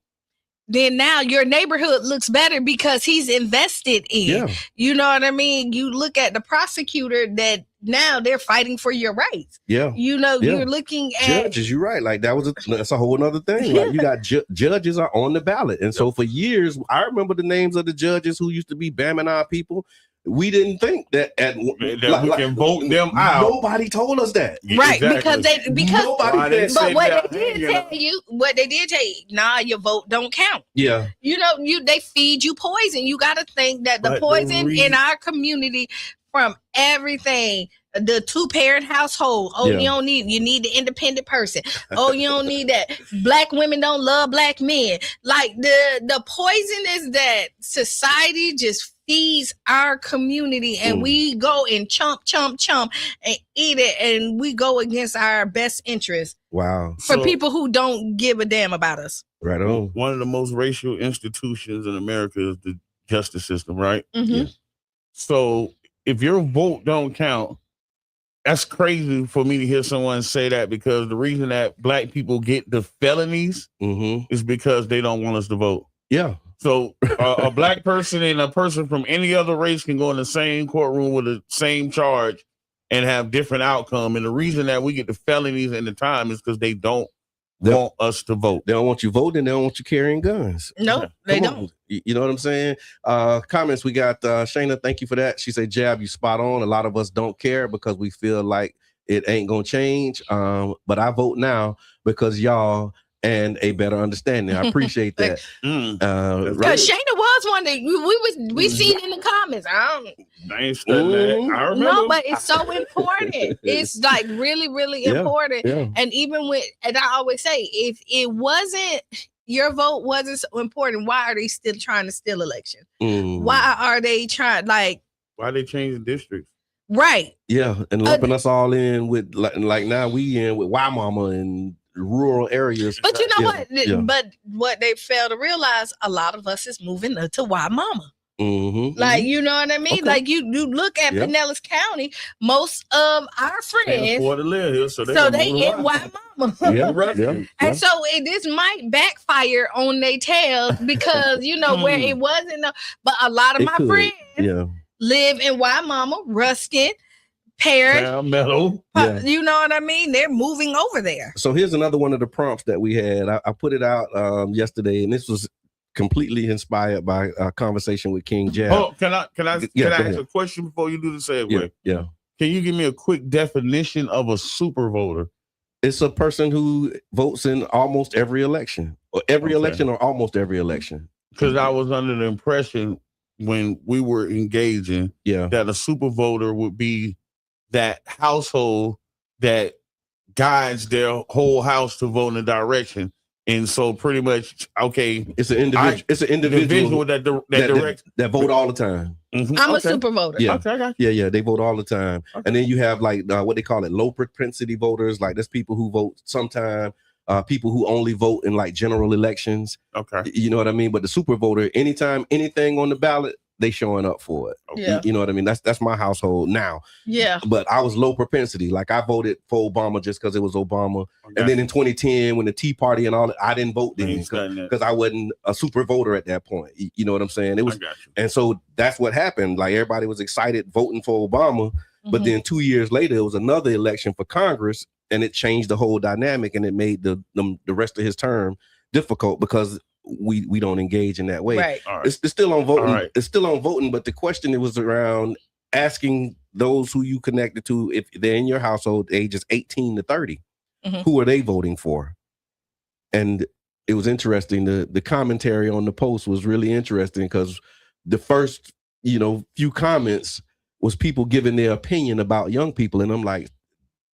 then now your neighborhood looks better because he's invested in. You know what I mean? You look at the prosecutor that now they're fighting for your rights. You know, you're looking at judges. You're right. Like that's a whole other thing. Like you got judges are on the ballot. And so for years, I remember the names of the judges who used to be bamming our people. We didn't think that we can vote them out. Nobody told us that, right? Exactly. Because nobody. But what they did tell you, nah, your vote don't count. Yeah, you know, they feed you poison. You got to think that the poison in our community from everything. The 2-parent household. Oh, you need the independent person. Oh, you don't need that. Black women don't love black men. Like the poison is that society just feeds our community, and we go and chomp and eat it, and we go against our best interest. Wow. For people who don't give a damn about us. Right on. One of the most racial institutions in America is the justice system, right? So if your vote don't count, that's crazy for me to hear someone say that, because the reason that black people get the felonies is because they don't want us to vote. Yeah. So a black person and a person from any other race can go in the same courtroom with the same charge and have different outcome. And the reason that we get the felonies and the time is because they don't want us to vote. They don't want you voting. They don't want you carrying guns. No, they don't. You know what I'm saying? Comments, we got Shayna, thank you for that. She said, Jab, you spot on. A lot of us don't care because we feel like it ain't gonna change. But I vote now because y'all and a better understanding. I appreciate that. Because Shayna was one that we seen in the comments. I ain't that. I remember. No, but it's so important. It's like really, really important. And even and I always say, if it wasn't, your vote wasn't so important, why are they still trying to steal election? Why are they trying, like, why are they changing districts? Right. Yeah, and lumping us all in with like now we in with Y Mama and rural areas. But you know what? But what they fail to realize, a lot of us is moving to Y Mama. Like, you know what I mean? Okay. Like you look at Pinellas County, most of our friends live here, so they in Y Mama. And so this might backfire on their tails because you know where it wasn't. But a lot of my friends live in Y Mama, Ruskin, Parrot, you know what I mean? They're moving over there. So here's another one of the prompts that we had. I put it out yesterday, and this was completely inspired by a conversation with King Jab. Oh, can I ask a question before you do the segue? Yeah. Can you give me a quick definition of a super voter? It's a person who votes in almost every election, or election, or almost every election. Because I was under the impression when we were engaging that a super voter would be that household that guides their whole house to vote in a direction. And so pretty much, it's an individual. It's an individual that directs that vote all the time. I'm a super voter. Yeah. Yeah. They vote all the time. And then you have like what they call it, low propensity voters. Like there's people who vote sometime, people who only vote in like general elections. You know what I mean? But the super voter, anytime anything on the ballot, they showing up for it. You know what I mean? That's my household now. Yeah. But I was low propensity. Like I voted for Obama just because it was Obama. And then in 2010, when the Tea Party and all that, I didn't vote then because I wasn't a super voter at that point. You know what I'm saying? It was, and so that's what happened. Like everybody was excited voting for Obama, but then 2 years later, it was another election for Congress, and it changed the whole dynamic, and it made the rest of his term difficult because we don't engage in that way. Right. All right. It's still on voting. All right. It's still on voting, but the question was around asking those who you connected to, if they're in your household, ages 18 to 30, who are they voting for? And it was interesting. The commentary on the post was really interesting because the first, few comments was people giving their opinion about young people. And I'm like,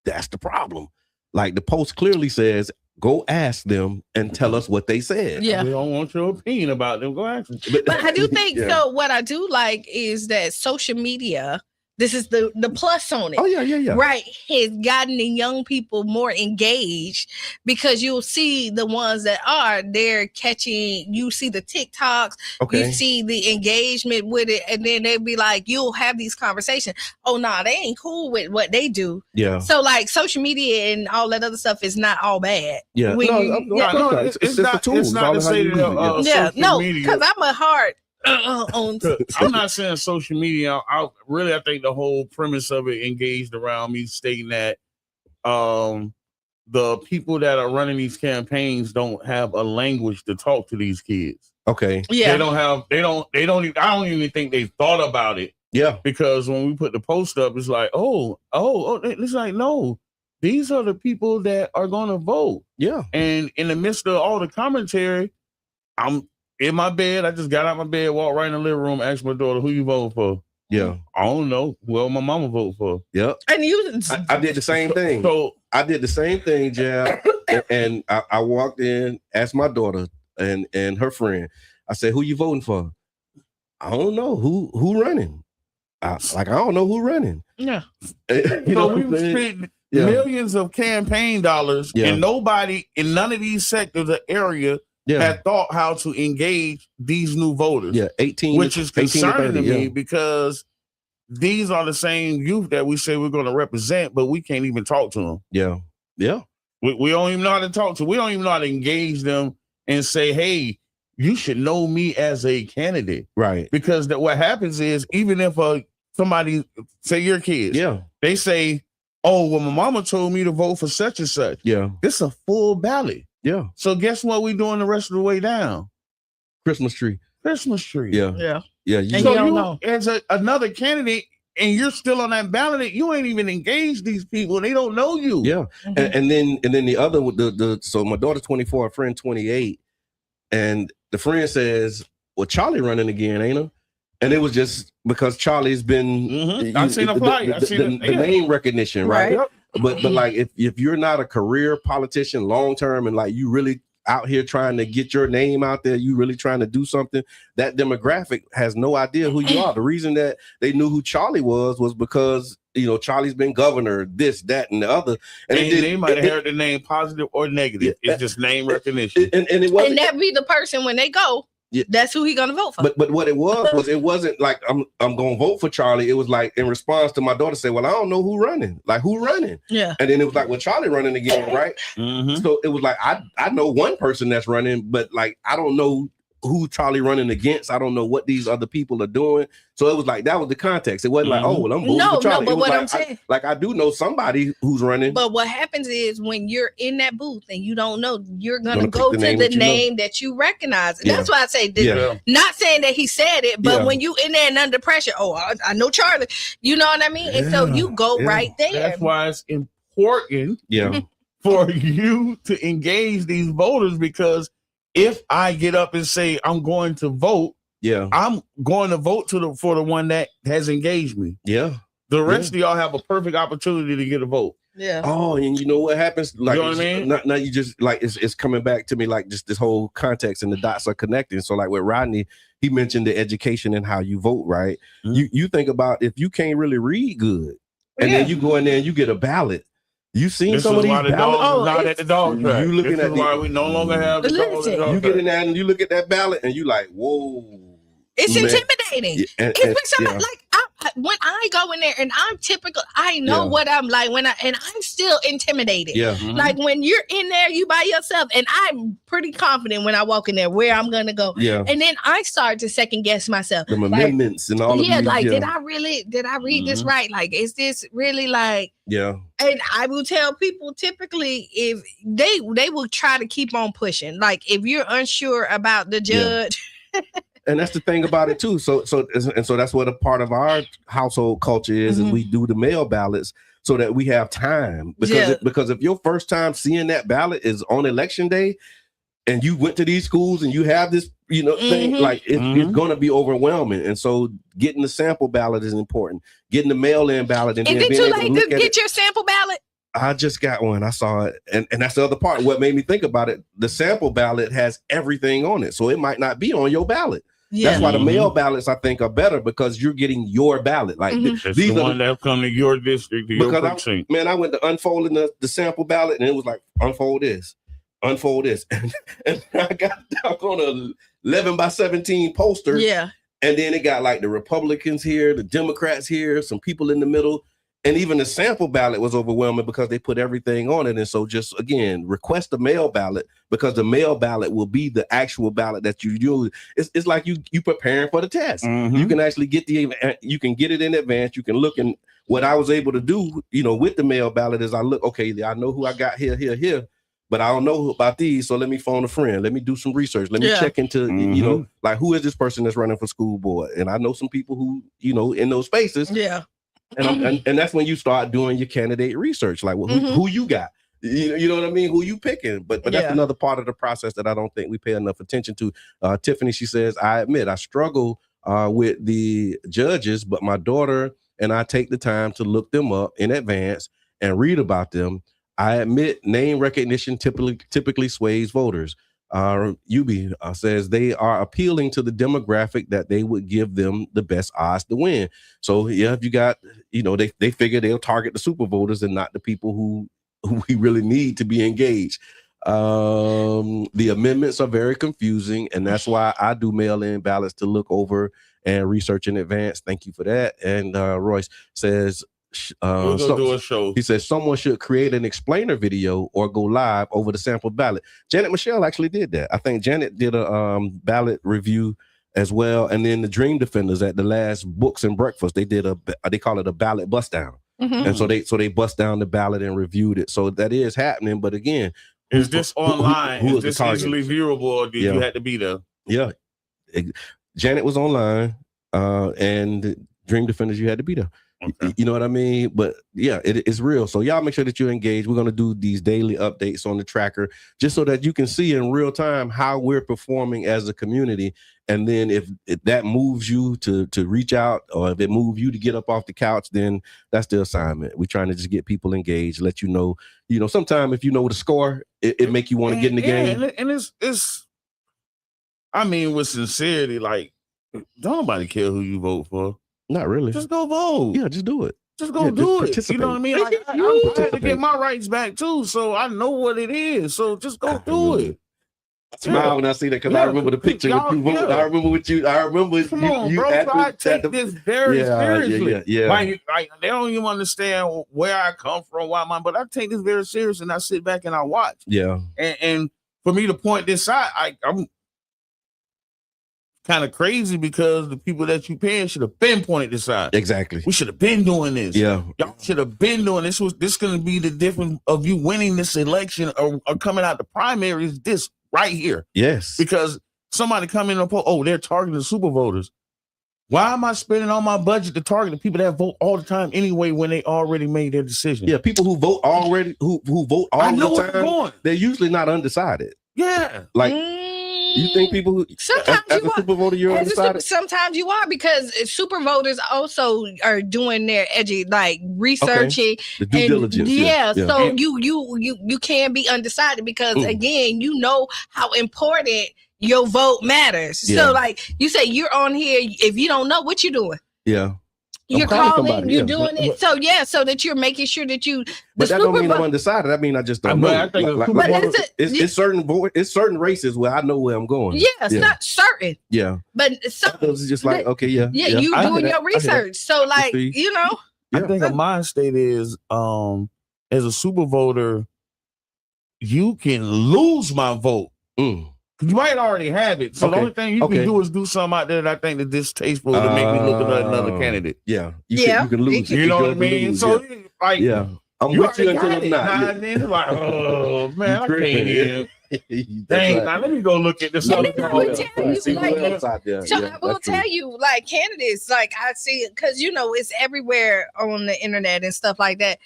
that's the problem. Like the post clearly says, go ask them and tell us what they said. Yeah. We don't want your opinion about them. Go ask them. But I do think so. What I do like is that social media, this is the plus on it. Oh, yeah. Right. Has gotten the young people more engaged because you'll see the ones that they're catching, you see the TikToks, you see the engagement with it, and then they'll be like, you'll have these conversations. Oh, nah, they ain't cool with what they do. Yeah. So like social media and all that other stuff is not all bad. Yeah. It's not a tool. It's not to say that media. Because I'm a hard I'm not saying social media. I think the whole premise of it engaged around me stating that the people that are running these campaigns don't have a language to talk to these kids. Okay. Yeah. They don't even, I don't even think they thought about it. Yeah. Because when we put the post up, it's like, it's like, no, these are the people that are going to vote. Yeah. And in the midst of all the commentary, I'm in my bed. I just got out my bed, walked right in the living room, asked my daughter, who you voting for? Yeah. I don't know. Well, my mama vote for. Yep. And you I did the same thing. So I did the same thing, Jab. and I walked in, asked my daughter and her friend. I said, who you voting for? I don't know. Who running? I don't know who running. Yeah. So we spent millions of campaign dollars and nobody in none of these sectors or area had thought how to engage these new voters. Yeah, 18, which is concerning 30, to me because these are the same youth that we say we're going to represent, but we can't even talk to them. Yeah, yeah. We don't even know how to talk to. We don't even know how to engage them and say, "Hey, you should know me as a candidate." Right. Because what happens is, even if somebody say your kids, they say, "Oh, well, my mama told me to vote for such and such." Yeah, it's a full ballot. Yeah. So guess what we doing the rest of the way down? Christmas tree. Yeah. Yeah. You don't know. As another candidate, and you're still on that ballot, you ain't even engaged these people, and they don't know you. Yeah. And then the other so my daughter's 24, a friend 28, and the friend says, "Well, Charlie running again, ain't he?" And it was just because Charlie's been I've seen a flyer. I've seen the name recognition, right? Right. But like if you're not a career politician long term and like you really out here trying to get your name out there, you really trying to do something, that demographic has no idea who you are. The reason that they knew who Charlie was because Charlie's been governor, this, that, and the other. And they might have heard the name positive or negative. It's just name recognition. And it wasn't, and that be the person when they go. Yeah. That's who he gonna vote for. But what it was it wasn't like I'm gonna vote for Charlie. It was like in response to my daughter say, "Well, I don't know who running. Like who running?" Yeah. And then it was like, "Well, Charlie running again, right?" So it was like I know one person that's running, but like I don't know who Charlie running against. I don't know what these other people are doing. So it was like that was the context. It wasn't like, "Oh, well, I'm voting for Charlie." No, but what like, I'm saying, I do know somebody who's running. But what happens is when you're in that booth and you don't know, you're gonna Pick go the to name the that you name that you recognize. And that's why I say this. Not saying that he said it, but when you in there and under pressure, I know Charlie. You know what I mean? And so you go right there. That's why it's important for you to engage these voters, because if I get up and say I'm going to vote, I'm going to vote for the one that has engaged me. Yeah. The rest of y'all have a perfect opportunity to get a vote. Yeah. Oh, and you know what happens? Like, you know what I mean? Now you just like it's coming back to me like just this whole context and the dots are connecting. So like with Rodney, he mentioned the education and how you vote, right? You think about if you can't really read good, and then you go in there and you get a ballot. You seen this some of these ballots? Not at the dog track. You looking this at is why we no longer have the dog track. You get in there and you look at that ballot and you like, whoa. It's intimidating. Yeah, It's like when I go in there and I'm typical, I know what I'm like and I'm still intimidated. Yeah. Like when you're in there, you by yourself, and I'm pretty confident when I walk in there where I'm gonna go. Yeah. And then I start to second guess myself. The amendments and all of these. Did I read this right? Like, is this really like? Yeah. And I will tell people typically if they will try to keep on pushing. Like if you're unsure about the judge. Yeah. And that's the thing about it too. So that's what a part of our household culture is we do the mail ballots so that we have time. Because if your first time seeing that ballot is on election day and you went to these schools and you have this, thing, like it's going to be overwhelming. And so getting the sample ballot is important. Getting the mail-in ballot. And is it too late to get your sample ballot? I just got one. I saw it. And that's the other part. What made me think about it, the sample ballot has everything on it. So it might not be on your ballot. Yeah. That's why the mail ballots, I think, are better because you're getting your ballot. Like that's these the one that come to your district, to your precinct. I went to unfolding the sample ballot and it was like, unfold this. And I got down on a 11 by 17 poster. Yeah. And then it got like the Republicans here, the Democrats here, some people in the middle. And even the sample ballot was overwhelming because they put everything on it. And so just, again, request a mail ballot because the mail ballot will be the actual ballot that you use. It's like you preparing for the test. You can actually you can get it in advance. You can look, and what I was able to do, with the mail ballot is I look, okay, I know who I got here, but I don't know about these. So let me phone a friend. Let me do some research. Let me check into, like, who is this person that's running for school board? And I know some people who, in those spaces. Yeah. And that's when you start doing your candidate research, like who you got, you know what I mean? Who you picking? But that's another part of the process that I don't think we pay enough attention to. Tiffany, she says, I admit I struggle with the judges, but my daughter and I take the time to look them up in advance and read about them. I admit name recognition typically sways voters. Yubi says they are appealing to the demographic that they would give them the best odds to win. So if you got, they figure they'll target the super voters and not the people who we really need to be engaged. The amendments are very confusing, and that's why I do mail-in ballots to look over and research in advance. Thank you for that. And Royce says, do a show. He says someone should create an explainer video or go live over the sample ballot. Janet Michelle actually did that. I think Janet did a ballot review as well. And then the Dream Defenders at the last Books and Breakfast, they did they call it a ballot bust down. And so they bust down the ballot and reviewed it. So that is happening. But again, is this online? Is this easily viewable, or did you have to be there? Yeah, Janet was online, and Dream Defenders, you had to be there. Okay. You know what I mean? But yeah, it's real. So y'all make sure that you're engaged. We're going to do these daily updates on the tracker just so that you can see in real time how we're performing as a community. And then if that moves you to reach out, or if it moves you to get up off the couch, then that's the assignment. We're trying to just get people engaged, let you know, sometimes if you know the score, it make you want to get in the game. And it's, I mean, with sincerity, like, don't nobody care who you vote for. Not really. Just go vote. Yeah, just do it. Just go do it. You know what I mean? Like, I had to get my rights back too, so I know what it is. So just go do it. I smile when I see that because I remember the picture with you voting. I remember with you. I remember. Come on, bro. I take this very seriously. Yeah. Like, they don't even understand where I come from, why but I take this very serious, and I sit back and I watch. Yeah. And for me to point this out, I'm kind of crazy because the people that you paying should have been pointed this out. Exactly. We should have been doing this. Yeah. Y'all should have been doing this. This going to be the difference of you winning this election or coming out the primaries. This right here. Yes. Because somebody come in and poll, they're targeting the super voters. Why am I spending all my budget to target the people that vote all the time anyway when they already made their decision? Yeah, people who vote already, who vote all the time, they're usually not undecided. Yeah. Like, you think people who sometimes as a super voter you're undecided? Sometimes you are, because super voters also are doing their researching, the due diligence. Yeah. So you can be undecided because again, you know how important your vote matters. So like you say, you're on here. If you don't know what you're doing, yeah. You're calling, somebody, you're doing it. So yeah, so that you're making sure that you. But that don't mean I'm undecided. I mean I just don't know. I think it's certain races where I know where I'm going. Yeah, it's not certain. Yeah, but it's just like okay, you doing your research. So like you know, I think a mind state is as a super voter, you can lose my vote. You might already have it. So the only thing you can do is do something out there that I think is distasteful to make me look at another candidate. Yeah. You can lose. You know what I mean? So like I'm with you until I'm not. And then it's like, oh man, I can't hear. Dang, now let me go look at this other So I will tell you, like candidates, like I see it because you know it's everywhere on the internet and stuff like that.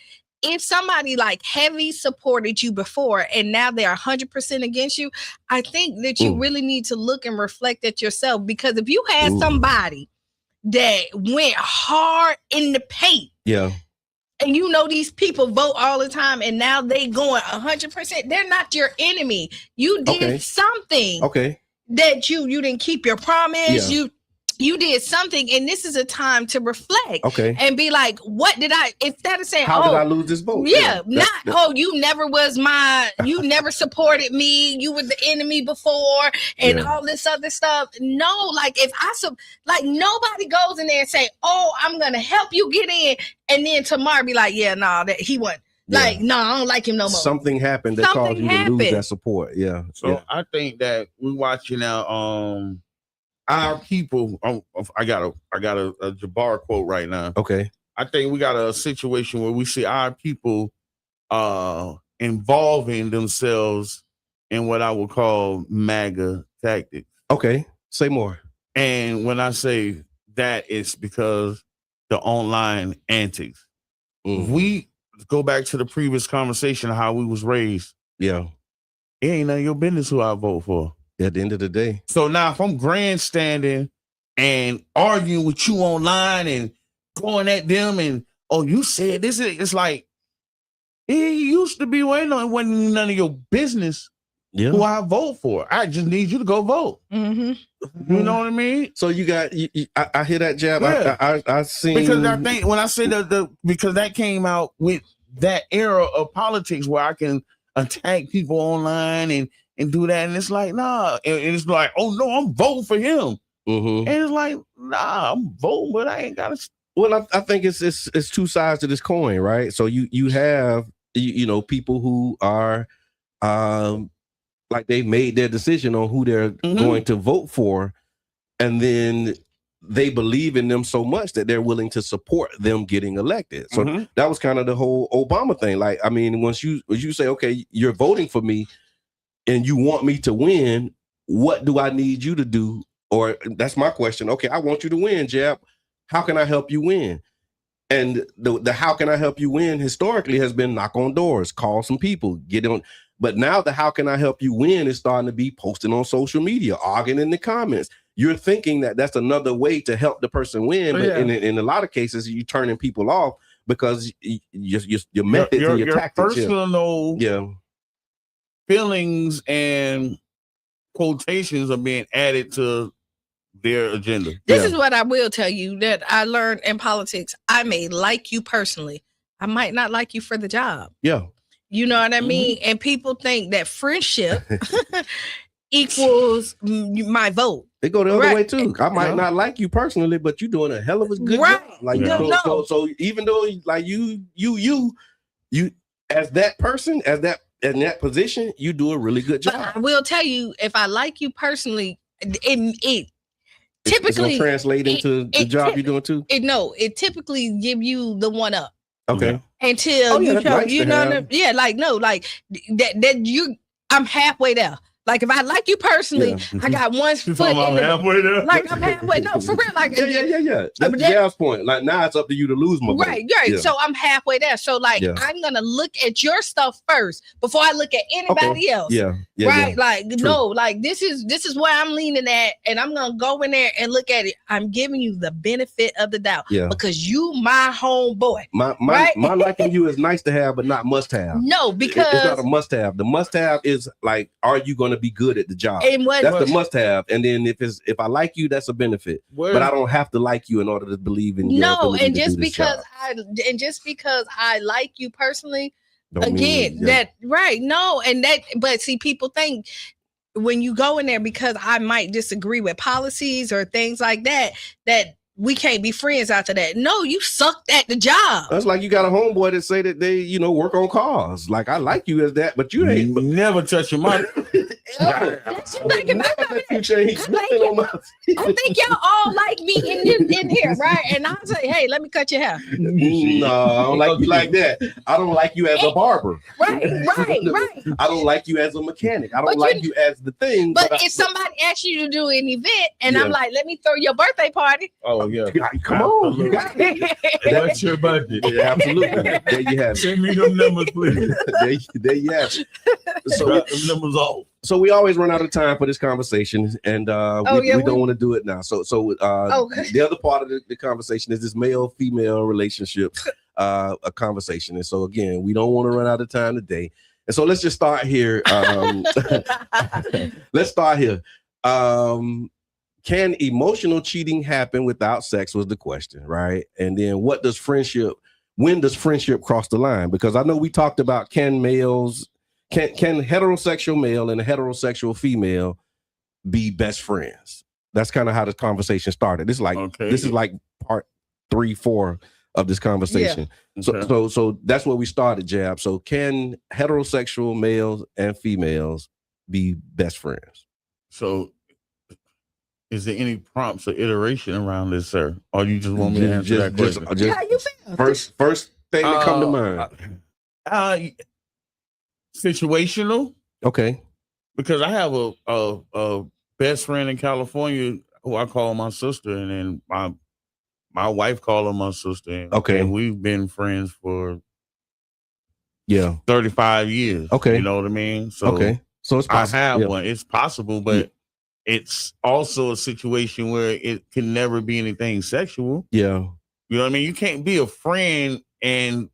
If somebody like heavy supported you before and now they're 100% against you, I think that you really need to look and reflect at yourself, because if you had somebody that went hard in the paint, and you know these people vote all the time and now they going 100%, they're not your enemy. You did something that you didn't keep your promise. You did something, and this is a time to reflect and be like, what did I, instead of saying, how did I lose this vote? You never was you never supported me, you were the enemy before, and all this other stuff. No, like if nobody goes in there and say, oh, I'm gonna help you get in, and then tomorrow be like, that he wasn't. Like, no, I don't like him no more. Something happened that caused you to lose that support. So I think that we're watching now, our people, I got a Jabbar quote right now. I think we got a situation where we see our people involving themselves in what I would call MAGA tactics. Say more. And when I say that, it's because the online antics. We go back to the previous conversation of how we was raised. It ain't none of your business who I vote for. At the end of the day. So now if I'm grandstanding and arguing with you online and going at them and, you said this, it's like, it used to be it wasn't none of your business who I vote for. I just need you to go vote. You know what I mean? So you got, I hear that jab. I seen. Because I think when I say because that came out with that era of politics where I can attack people online and do that, and it's like, nah, and it's like, oh no, I'm voting for him, and it's like, nah, I'm voting, but I ain't gotta. Well, I think it's two sides to this coin, right? So you have people who are like they made their decision on who they're going to vote for, and then they believe in them so much that they're willing to support them getting elected. So that was kind of the whole Obama thing. Like, I mean, once you say, okay, you're voting for me and you want me to win, what do I need you to do? Or that's my question. Okay, I want you to win, Jab. How can I help you win? And the how can I help you win historically has been knock on doors, call some people, get on. But now the how can I help you win is starting to be posting on social media, arguing in the comments. You're thinking that that's another way to help the person win, but in a lot of cases, you're turning people off because your methods and your tactics. Personal feelings and quotations are being added to their agenda. This is what I will tell you that I learned in politics. I may like you personally. I might not like you for the job. You know what I mean? And people think that friendship equals my vote. They go the other way too. I might not like you personally, but you're doing a hell of a good job. Like so even though like you as that person, as that in that position, you do a really good job. But I will tell you, if I like you personally, it typically translate into the job you're doing too. It typically give you the one up. Okay. Until you know, I'm halfway there. Like if I like you personally, I got one foot in halfway there. Like I'm halfway. No, for real. Like That's Jazz point. Like now it's up to you to lose my vote. Right. Yeah. So I'm halfway there. So I'm gonna look at your stuff first before I look at anybody else. Right. Like true. No. Like this is where I'm leaning at, and I'm gonna go in there and look at it. I'm giving you the benefit of the doubt because you my homeboy. My liking you is nice to have, but not must have. No, because it's not a must have. The must have is like, are you going to to be good at the job. And That's the must have. And then if I like you, that's a benefit. But I don't have to like you in order to believe in you. No, and just because I like you personally, but see, people think when you go in there because I might disagree with policies or things like that we can't be friends after that. No, you sucked at the job. That's like you got a homeboy that say that they, work on cars. Like, I like you as that, but you ain't never touch your money. I think y'all all like me in here, right? And I'll say, hey, let me cut your hair. No, I don't like you like that. I don't like you as a barber. Right. I don't like you as a mechanic. I don't like you as the thing. But if somebody asks you to do an event and I'm like, let me throw your birthday party. Oh, yeah. Come on. You got it. What's your budget? Yeah, absolutely. There you have it. Send me them numbers, please. There you have it. So them numbers off. So we always run out of time for this conversation, and we don't want to do it now. So the other part of the conversation is this male-female relationship a conversation. And so again, we don't want to run out of time today. And so let's just start here. Let's start here. Can emotional cheating happen without sex was the question, right? And then when does friendship cross the line? Because I know we talked about can heterosexual male and a heterosexual female be best friends? That's kind of how the conversation started. This is like part 3-4 of this conversation. Yeah. Okay. So that's where we started, Jab. So can heterosexual males and females be best friends? So is there any prompts or iteration around this, sir? Or you just want me to answer that question? How you feel? First thing that come to mind. Situational. Okay. Because I have a best friend in California who I call my sister, and then my wife call her my sister. Okay. And we've been friends for 35 years. Okay. You know what I mean? So okay. So it's possible. I have one. It's possible, but it's also a situation where it can never be anything sexual. Yeah. You know what I mean? You can't be a friend and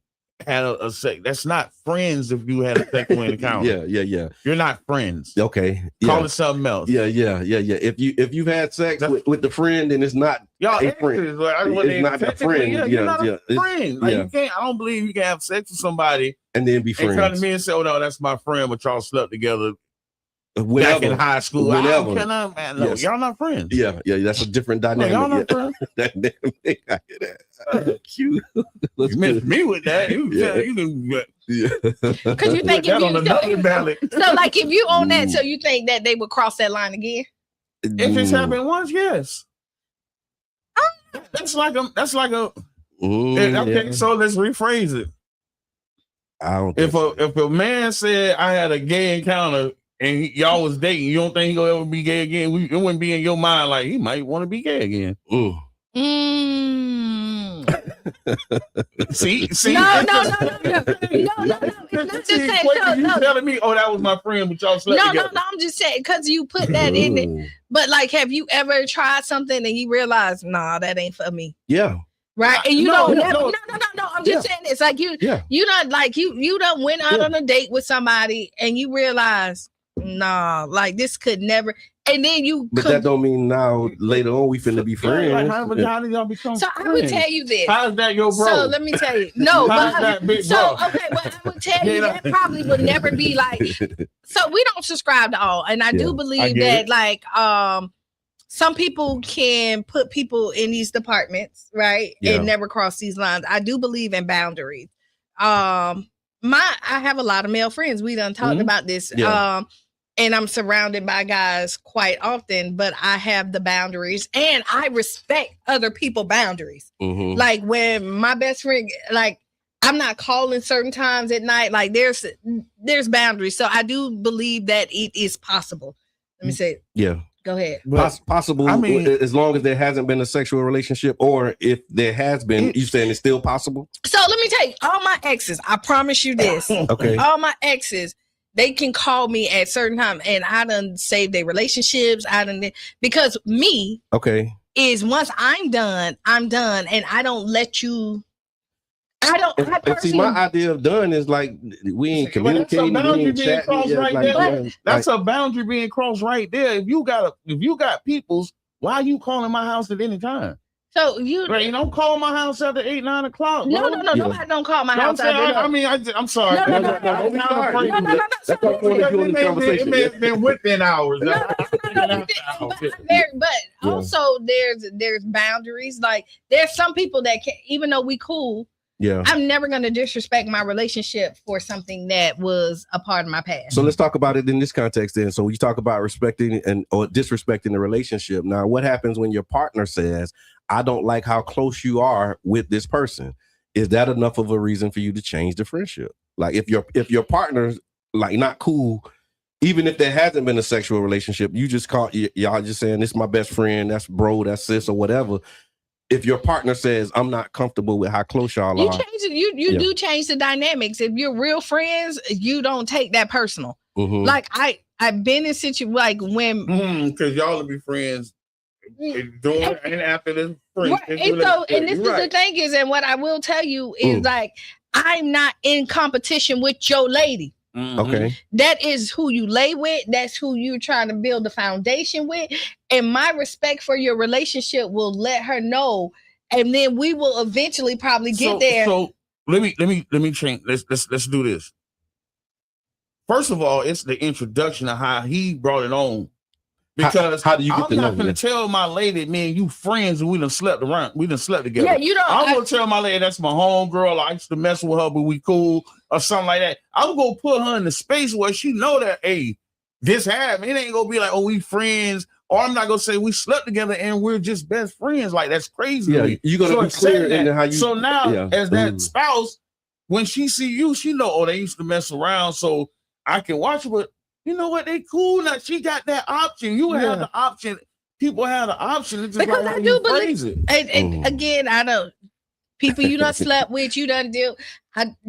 had a sex. That's not friends if you had a sexual encounter. Yeah. You're not friends. Okay. Call it something else. Yeah. If you've had sex with the friend, then it's not a friend. It's not a friend. You're not a friend. Like, you can't. I don't believe you can have sex with somebody and then be friends. And come to me and say, "Oh no, that's my friend," but y'all slept together. Whenever, back in high school, whenever. Y'all not friends. Yeah, that's a different dynamic. Y'all not friends. I hear that. Cute. You missed me with that. You because you think if you so like if you own that, so you think that they would cross that line again? If it's happened once, yes. That's like a. Okay, so let's rephrase it. I don't. If a man said I had a gay encounter. And y'all was dating, you don't think he gonna ever be gay again? It wouldn't be in your mind like he might want to be gay again. See. No. It's not just saying. You telling me, oh, that was my friend, but y'all slept together. No. I'm just saying because you put that in it. But like, have you ever tried something and you realize, nah, that ain't for me? Yeah. Right, and you no. I'm just saying this. Like you done like you done went out on a date with somebody and you realize. Nah, like this could never. And then but that don't mean now later on we finna be friends. Like, how did y'all become friends? I would tell you this. How's that your bro? So let me tell you. No, but I would tell you that probably would never be like. So we don't subscribe to all, and I do believe that like some people can put people in these departments, right, and never cross these lines. I do believe in boundaries. I have a lot of male friends. We done talked about this. And I'm surrounded by guys quite often, but I have the boundaries and I respect other people's boundaries. Like when my best friend, like I'm not calling certain times at night. Like there's boundaries. So I do believe that it is possible. Let me say it. Yeah. Go ahead. Possible. I mean, as long as there hasn't been a sexual relationship, or if there has been, you saying it's still possible? So let me tell you, all my exes, I promise you this. Okay. All my exes, they can call me at certain time, and I done saved their relationships. Because me, okay, is once I'm done, and I don't let you. I don't. I And see, personally, my idea of done is like we ain't communicating. That's a boundary We ain't being chatting. crossed Yeah, right like, there. yeah, That's like, a boundary being crossed right there. If you got peoples, why are you calling my house at any time? so you Right, don't call my house after 8, 9 o'clock. no, bro. no, no. Yeah. Nobody don't call my No, I'm house. saying, out there. I'm sorry. No, no, no, don't be sorry. No, no, no, no. That's my point of view in the It conversation. may have been within hours. No, but Yeah. also there's boundaries. Like there's some people that can, even though we cool, Yeah. I'm never gonna disrespect my relationship for something that was a part of my past. So let's talk about it in this context then. So you talk about respecting or disrespecting the relationship. Now, what happens when your partner says, I don't like how close you are with this person? Is that enough of a reason for you to change the friendship? Like if your partner's like not cool, even if there hasn't been a sexual relationship, you just y'all just saying this is my best friend, that's bro, that's sis or whatever. If your partner says I'm not comfortable with how close y'all You are, change it. You do change the dynamics. If you're real friends, you don't take that personal. mhm. Like I've been in situations like when Because y'all will be friends during and after this. right. And so and this is the thing is, and what I will tell you is like I'm not in competition with your lady. Okay. That is who you lay with. That's who you're trying to build the foundation with. And my respect for your relationship will let her know. And then we will eventually probably get there. So let me change. Let's do this. First of all, it's the introduction of how he brought it on. Because how do you get I'm to not know gonna tell my lady, man, you friends and we done slept around. We done slept together. Yeah, you don't. I'm gonna tell my lady that's my homegirl. I used to mess with her, but we cool or something like that. I'm gonna put her in the space where she know that, hey, this happened. It ain't gonna be like, oh, we friends. Or I'm not gonna say we slept together and we're just best friends. Like that's crazy. Yeah, you're gonna be clear that. into how you. So now, as that Mhm. spouse, when she see you, she know, oh, they used to mess around, so I can watch it. But you know what? They cool now. She got that option. You have the option. People have the option. It's just Because like I how do you believe, phrase it. and again, I don't. People you done slept with, you done deal.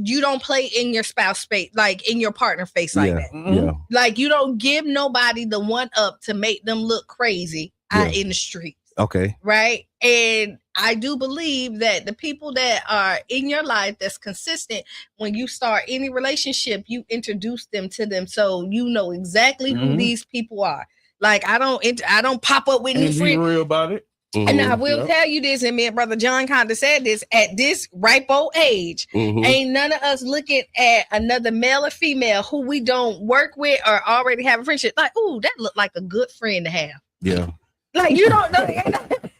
You don't play in your spouse space, like in your partner face like that. Yeah. Like you don't give nobody the one up to make them look crazy out in the street. Okay. Right. And I do believe that the people that are in your life that's consistent, when you start any relationship, you introduce them to them. So you know exactly who these people are. Like I don't pop up with new And be friends. real about it. And I will tell you this, and me and Brother John kind of said this, at this ripe old age, ain't none of us looking at another male or female who we don't work with or already have a friendship. Like, ooh, that looked like a good friend to have. Yeah. Like, you don't know.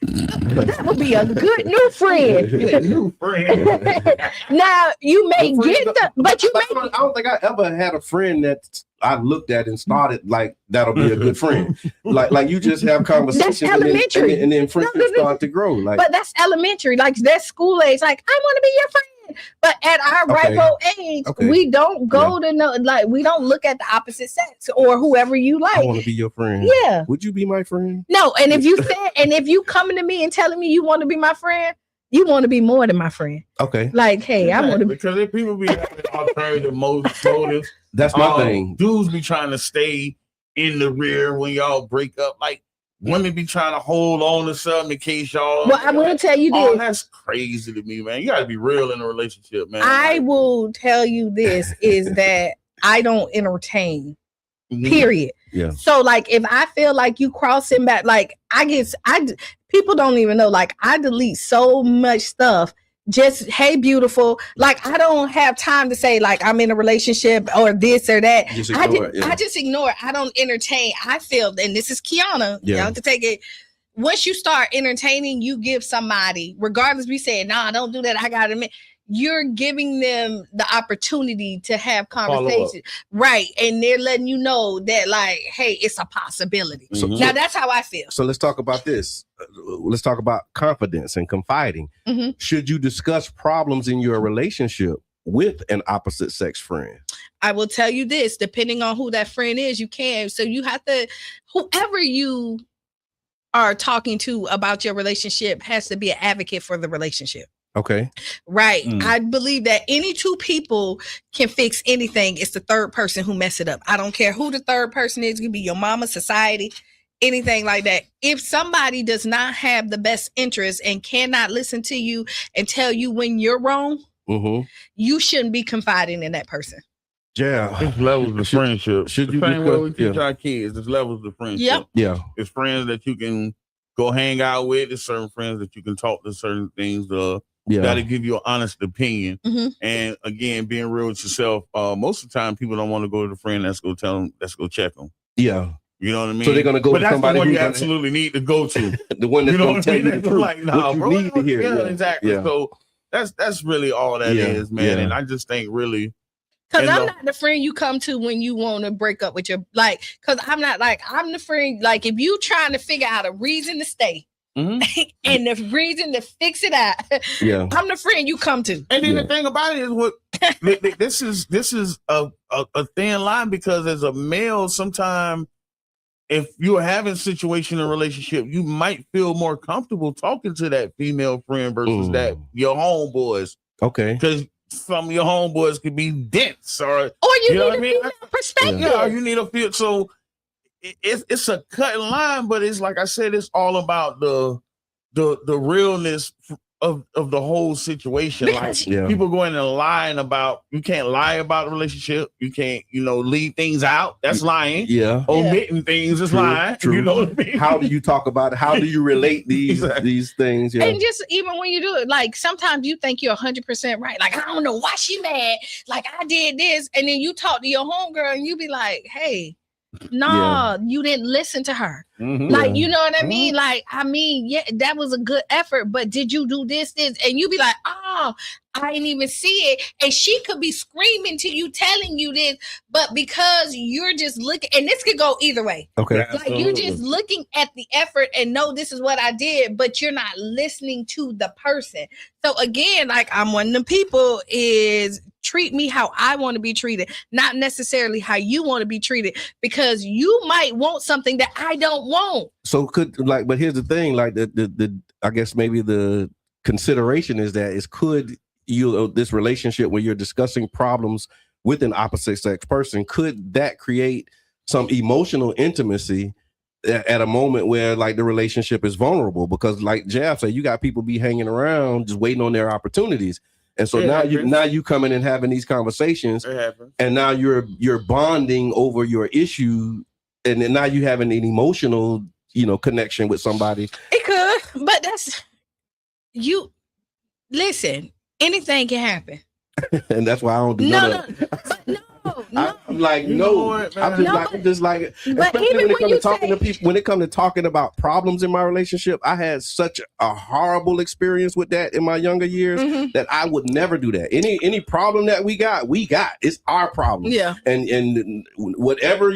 That would be a good new friend. New friend. Now, you may get the, but you may. I don't think I ever had a friend that I looked at and started like that'll be a good friend. like you just have conversations. That's elementary. And then friendships start to grow. Like, but that's elementary. Like that's school age. Like I want to be your friend. But at our ripe old age, we don't go to no, like we don't look at the opposite sex or whoever you like. I want to be your friend. Yeah. Would you be my friend? No. And if you said, and if you coming to me and telling me you want to be my friend, you want to be more than my friend. Okay. Like, hey, I want to. Because if people be having alternative motives, that's my thing. Dudes be trying to stay in the rear when y'all break up. Like women be trying to hold on to something in case y'all. Well, I'm going to tell you this. Oh, that's crazy to me, man. You got to be real in a relationship, man. I will tell you this is that I don't entertain. Period. Yeah. So like if I feel like you crossing back, like people don't even know, like I delete so much stuff. Just, hey, beautiful. Like I don't have time to say like I'm in a relationship or this or that. I just ignore it. I don't entertain. I feel, and this is Qiana, you know, to take it. Once you start entertaining, you give somebody, regardless, we say, nah, don't do that. I got to admit, you're giving them the opportunity to have conversations. Right. And they're letting you know that like, hey, it's a possibility. Now that's how I feel. So let's talk about this. Let's talk about confidence and confiding. Should you discuss problems in your relationship with an opposite sex friend? I will tell you this, depending on who that friend is, you can. So you have to, whoever you are talking to about your relationship has to be an advocate for the relationship. Okay. Right. I believe that any two people can fix anything. It's the third person who mess it up. I don't care who the third person is. It could be your mama, society, anything like that. If somebody does not have the best interest and cannot listen to you and tell you when you're wrong, you shouldn't be confiding in that person. Yeah, it's levels of friendship. Should the you same way we teach yeah. our kids? There's levels of friendship. Yep. Yeah, it's friends that you can go hang out with. There's certain friends that you can talk to certain things. Got to give you an honest opinion. And again, being real with yourself. Most of the time, people don't want to go to the friend that's go tell them, let's go check them. Yeah. You know what I mean? So they're gonna go to somebody the one who you absolutely need to go to. the one that's gonna tell you the truth. Like, nah, what you bro, need to hear. Yeah, exactly. Yeah. So that's really all that is, man. And I just think really. Because I'm not the friend you come to when you want to break up with your, like, because I'm not like, I'm the friend, like, if you trying to figure out a reason to stay and the reason to fix it out, I'm the friend you come to. And then the thing about it is what this is a thin line, because as a male, sometimes if you're having a situation in a relationship, you might feel more comfortable talking to that female friend versus that your homeboys. Okay. Because some of your homeboys could be dense, or you know need a perspective. Yeah, you need a feel. So it's a cut line, but it's like I said, it's all about the realness of the whole situation. Because, like people going and lying about, you can't lie about a relationship. You can't, leave things out. That's lying. Yeah. Omitting things is lying. True. You know what I mean? How do you talk about it? How do you relate these things? Yeah. And just even when you do it, like sometimes you think you're 100% right. Like, I don't know why she mad. Like, I did this. And then you talk to your homegirl and you be like, hey, you didn't listen to her. Like, you know what I mean? Like, yeah, that was a good effort, but did you do this? And you be like, oh, I didn't even see it. And she could be screaming to you, telling you this, but because you're just looking, and this could go either way. Okay. Like, you're just looking at the effort and know this is what I did, but you're not listening to the person. So again, like, I'm one of the people is treat me how I want to be treated, not necessarily how you want to be treated, because you might want something that I don't want. So but here's the thing, like the I guess maybe the consideration is could this relationship where you're discussing problems with an opposite sex person, could that create some emotional intimacy at a moment where like the relationship is vulnerable? Because like Jeff said, you got people be hanging around just waiting on their opportunities. And so now you come in and having these conversations, and now you're bonding over your issue, and then now you having an emotional, connection with somebody. It could, but that's you. Listen, anything can happen, and that's why I don't do No. I'm like, no. I'm just like, especially when it comes to talking to people, when it comes to talking about problems in my relationship, I had such a horrible experience with that in my younger years that I would never do that. Any problem that we got, it's our problem. Yeah. And whatever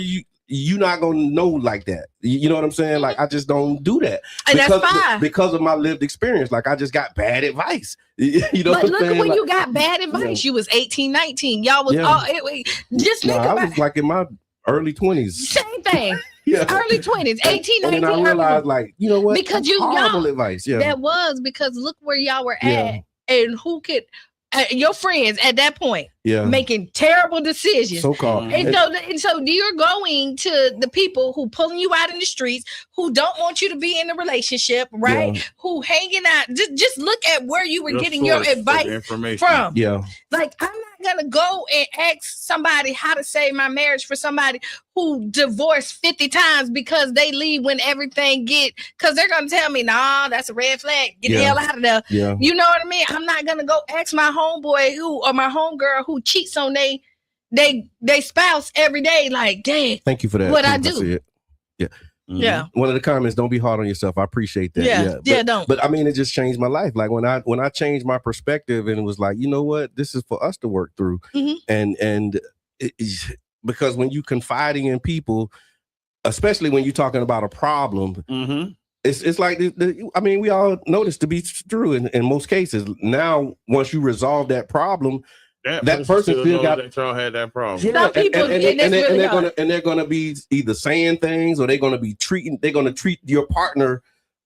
you're not gonna know like that. You know what I'm saying? Like, I just don't do that. And that's fine. Because of my lived experience. Like, I just got bad advice. You know but what I'm look saying? at when like, you got bad advice. You was 18, 19. Y'all was all just think about I was like in my early 20s. Same thing. Early 20s, 18, 19. And I realized, like, you know what? Because you horrible young. Advice. Yeah. That was because look where y'all were at, and who could your friends at that point making terrible decisions. So-called. And so you're going to the people who pulling you out in the streets, who don't want you to be in a relationship, right? Who hanging out. Just look at where you were getting your advice from. Yeah. Like, I'm not gonna go and ask somebody how to save my marriage for somebody who divorced 50 times because they leave when everything because they're gonna tell me, nah, that's a red flag. Get the hell out of there. Yeah. You know what I mean? I'm not gonna go ask my homeboy or my homegirl who cheats on they spouse every day. Like, dang. Thank you for that. What I do. Yeah. Yeah. One of the comments, don't be hard on yourself. I appreciate that. Yeah, don't. But I mean, it just changed my life. Like when I changed my perspective and it was like, you know what, this is for us to work through. And because when you confiding in people, especially when you're talking about a problem, it's like, I mean, we all know this to be true in most cases. Now, once you resolve that problem, that person still got that y'all had that problem. Yeah, some people, and they're gonna be either saying things or they're gonna treat your partner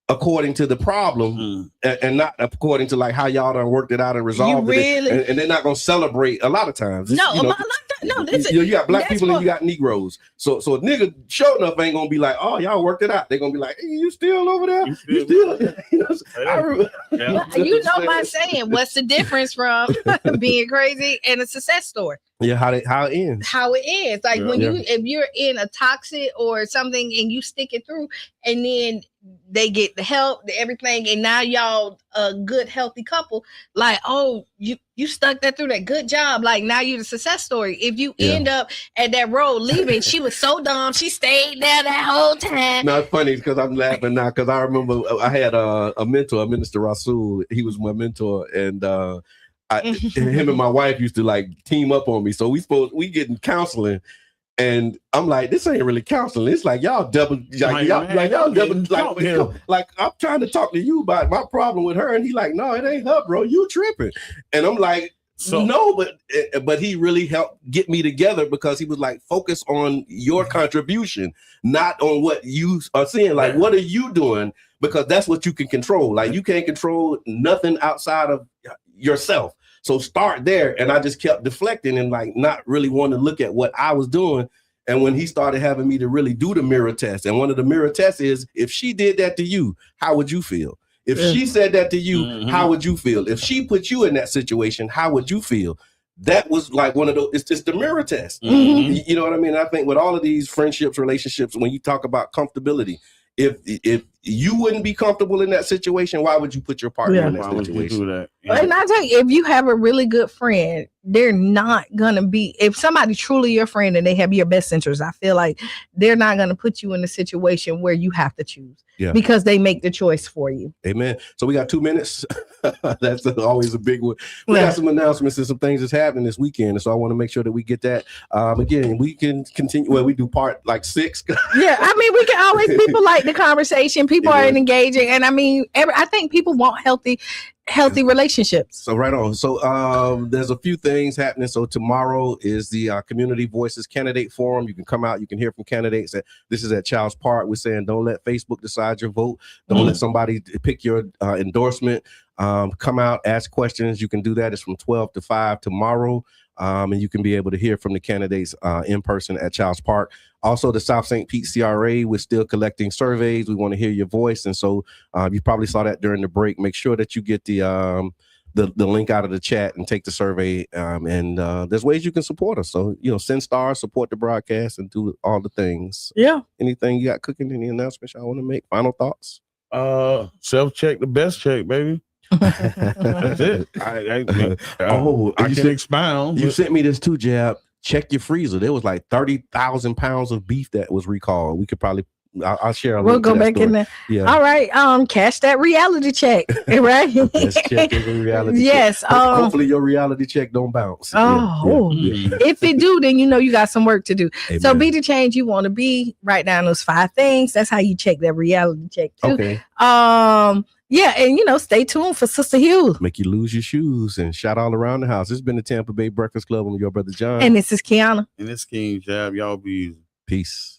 according to the problem and not according to like how y'all done worked it out and resolved it. And they're not gonna celebrate a lot of times. No, a lot of No, this you got black people what, and you got Negroes. So a nigga sure enough ain't gonna be like, oh, y'all worked it out. They're gonna be like, hey, you still over there? You still you know my saying. What's the difference from being crazy and a success story? Yeah, how it ends. How it ends. Like when if you're in a toxic or something and you stick it through, and then they get the help, everything, and now y'all a good, healthy couple. Like, oh, you stuck that through. That good job. Like now you're the success story. If you end up at that road leaving, she was so dumb. She stayed there that whole time. No, it's funny because I'm laughing now because I remember I had a mentor, Minister Rasul. He was my mentor, and him and my wife used to like team up on me. So we getting counseling, and I'm like, this ain't really counseling. It's like y'all double, like I'm trying to talk to you about my problem with her, and he like, no, it ain't her, bro. You tripping? And I'm like, no, but he really helped get me together because he was like, focus on your contribution, not on what you are seeing. Like, what are you doing? Because that's what you can control. Like, you can't control nothing outside of yourself. So start there. And I just kept deflecting and like not really wanting to look at what I was doing. And when he started having me to really do the mirror test, and one of the mirror tests is, if she did that to you, how would you feel? If she said that to you, how would you feel? If she put you in that situation, how would you feel? That was like one of those, it's just the mirror test. You know what I mean? I think with all of these friendships, relationships, when you talk about comfortability, if you wouldn't be comfortable in that situation, why would you put your partner in that situation? And I tell you, if you have a really good friend, they're not gonna be. If somebody truly your friend and they have your best interests, I feel like they're not gonna put you in a situation where you have to choose. Because they make the choice for you. Amen. So we got 2 minutes. That's always a big one. We got some announcements and some things that's happening this weekend. And so I want to make sure that we get that. Again, we can continue. Well, we do part like 6. Yeah, I mean, we can always, people like the conversation. People are engaging. And I mean, I think people want healthy relationships. So right on. So there's a few things happening. So tomorrow is the Community Voices Candidate Forum. You can come out. You can hear from candidates. This is at Child's Park. We're saying don't let Facebook decide your vote. Don't let somebody pick your endorsement. Come out, ask questions. You can do that. It's from 12 to 5 tomorrow. And you can be able to hear from the candidates in person at Child's Park. Also, the South St. Pete CRA, we're still collecting surveys. We want to hear your voice. And so you probably saw that during the break. Make sure that you get the link out of the chat and take the survey. And there's ways you can support us. So, send stars, support the broadcast, and do all the things. Yeah. Anything you got cooking? Any announcements y'all want to make? Final thoughts? Self-check, the best check, baby. That's it. I can expound. You sent me this too, Jab. Check your freezer. There was like 30,000 pounds of beef that was recalled. We could probably, I'll share a link. We'll go back in there. Yeah. All right. Cash that reality check. Right. Let's check every reality. Yes. Check. Hopefully your reality check don't bounce. If it do, then you got some work to do. Amen. So be the change you want to be. Write down those 5 things. That's how you check that reality check too. Okay. Yeah, and stay tuned for Sister Hughes. Make you lose your shoes and shout all around the house. This has been the Tampa Bay Breakfast Club. I'm your brother John. And this is Qiana. And this King Jab. Y'all be easy. Peace.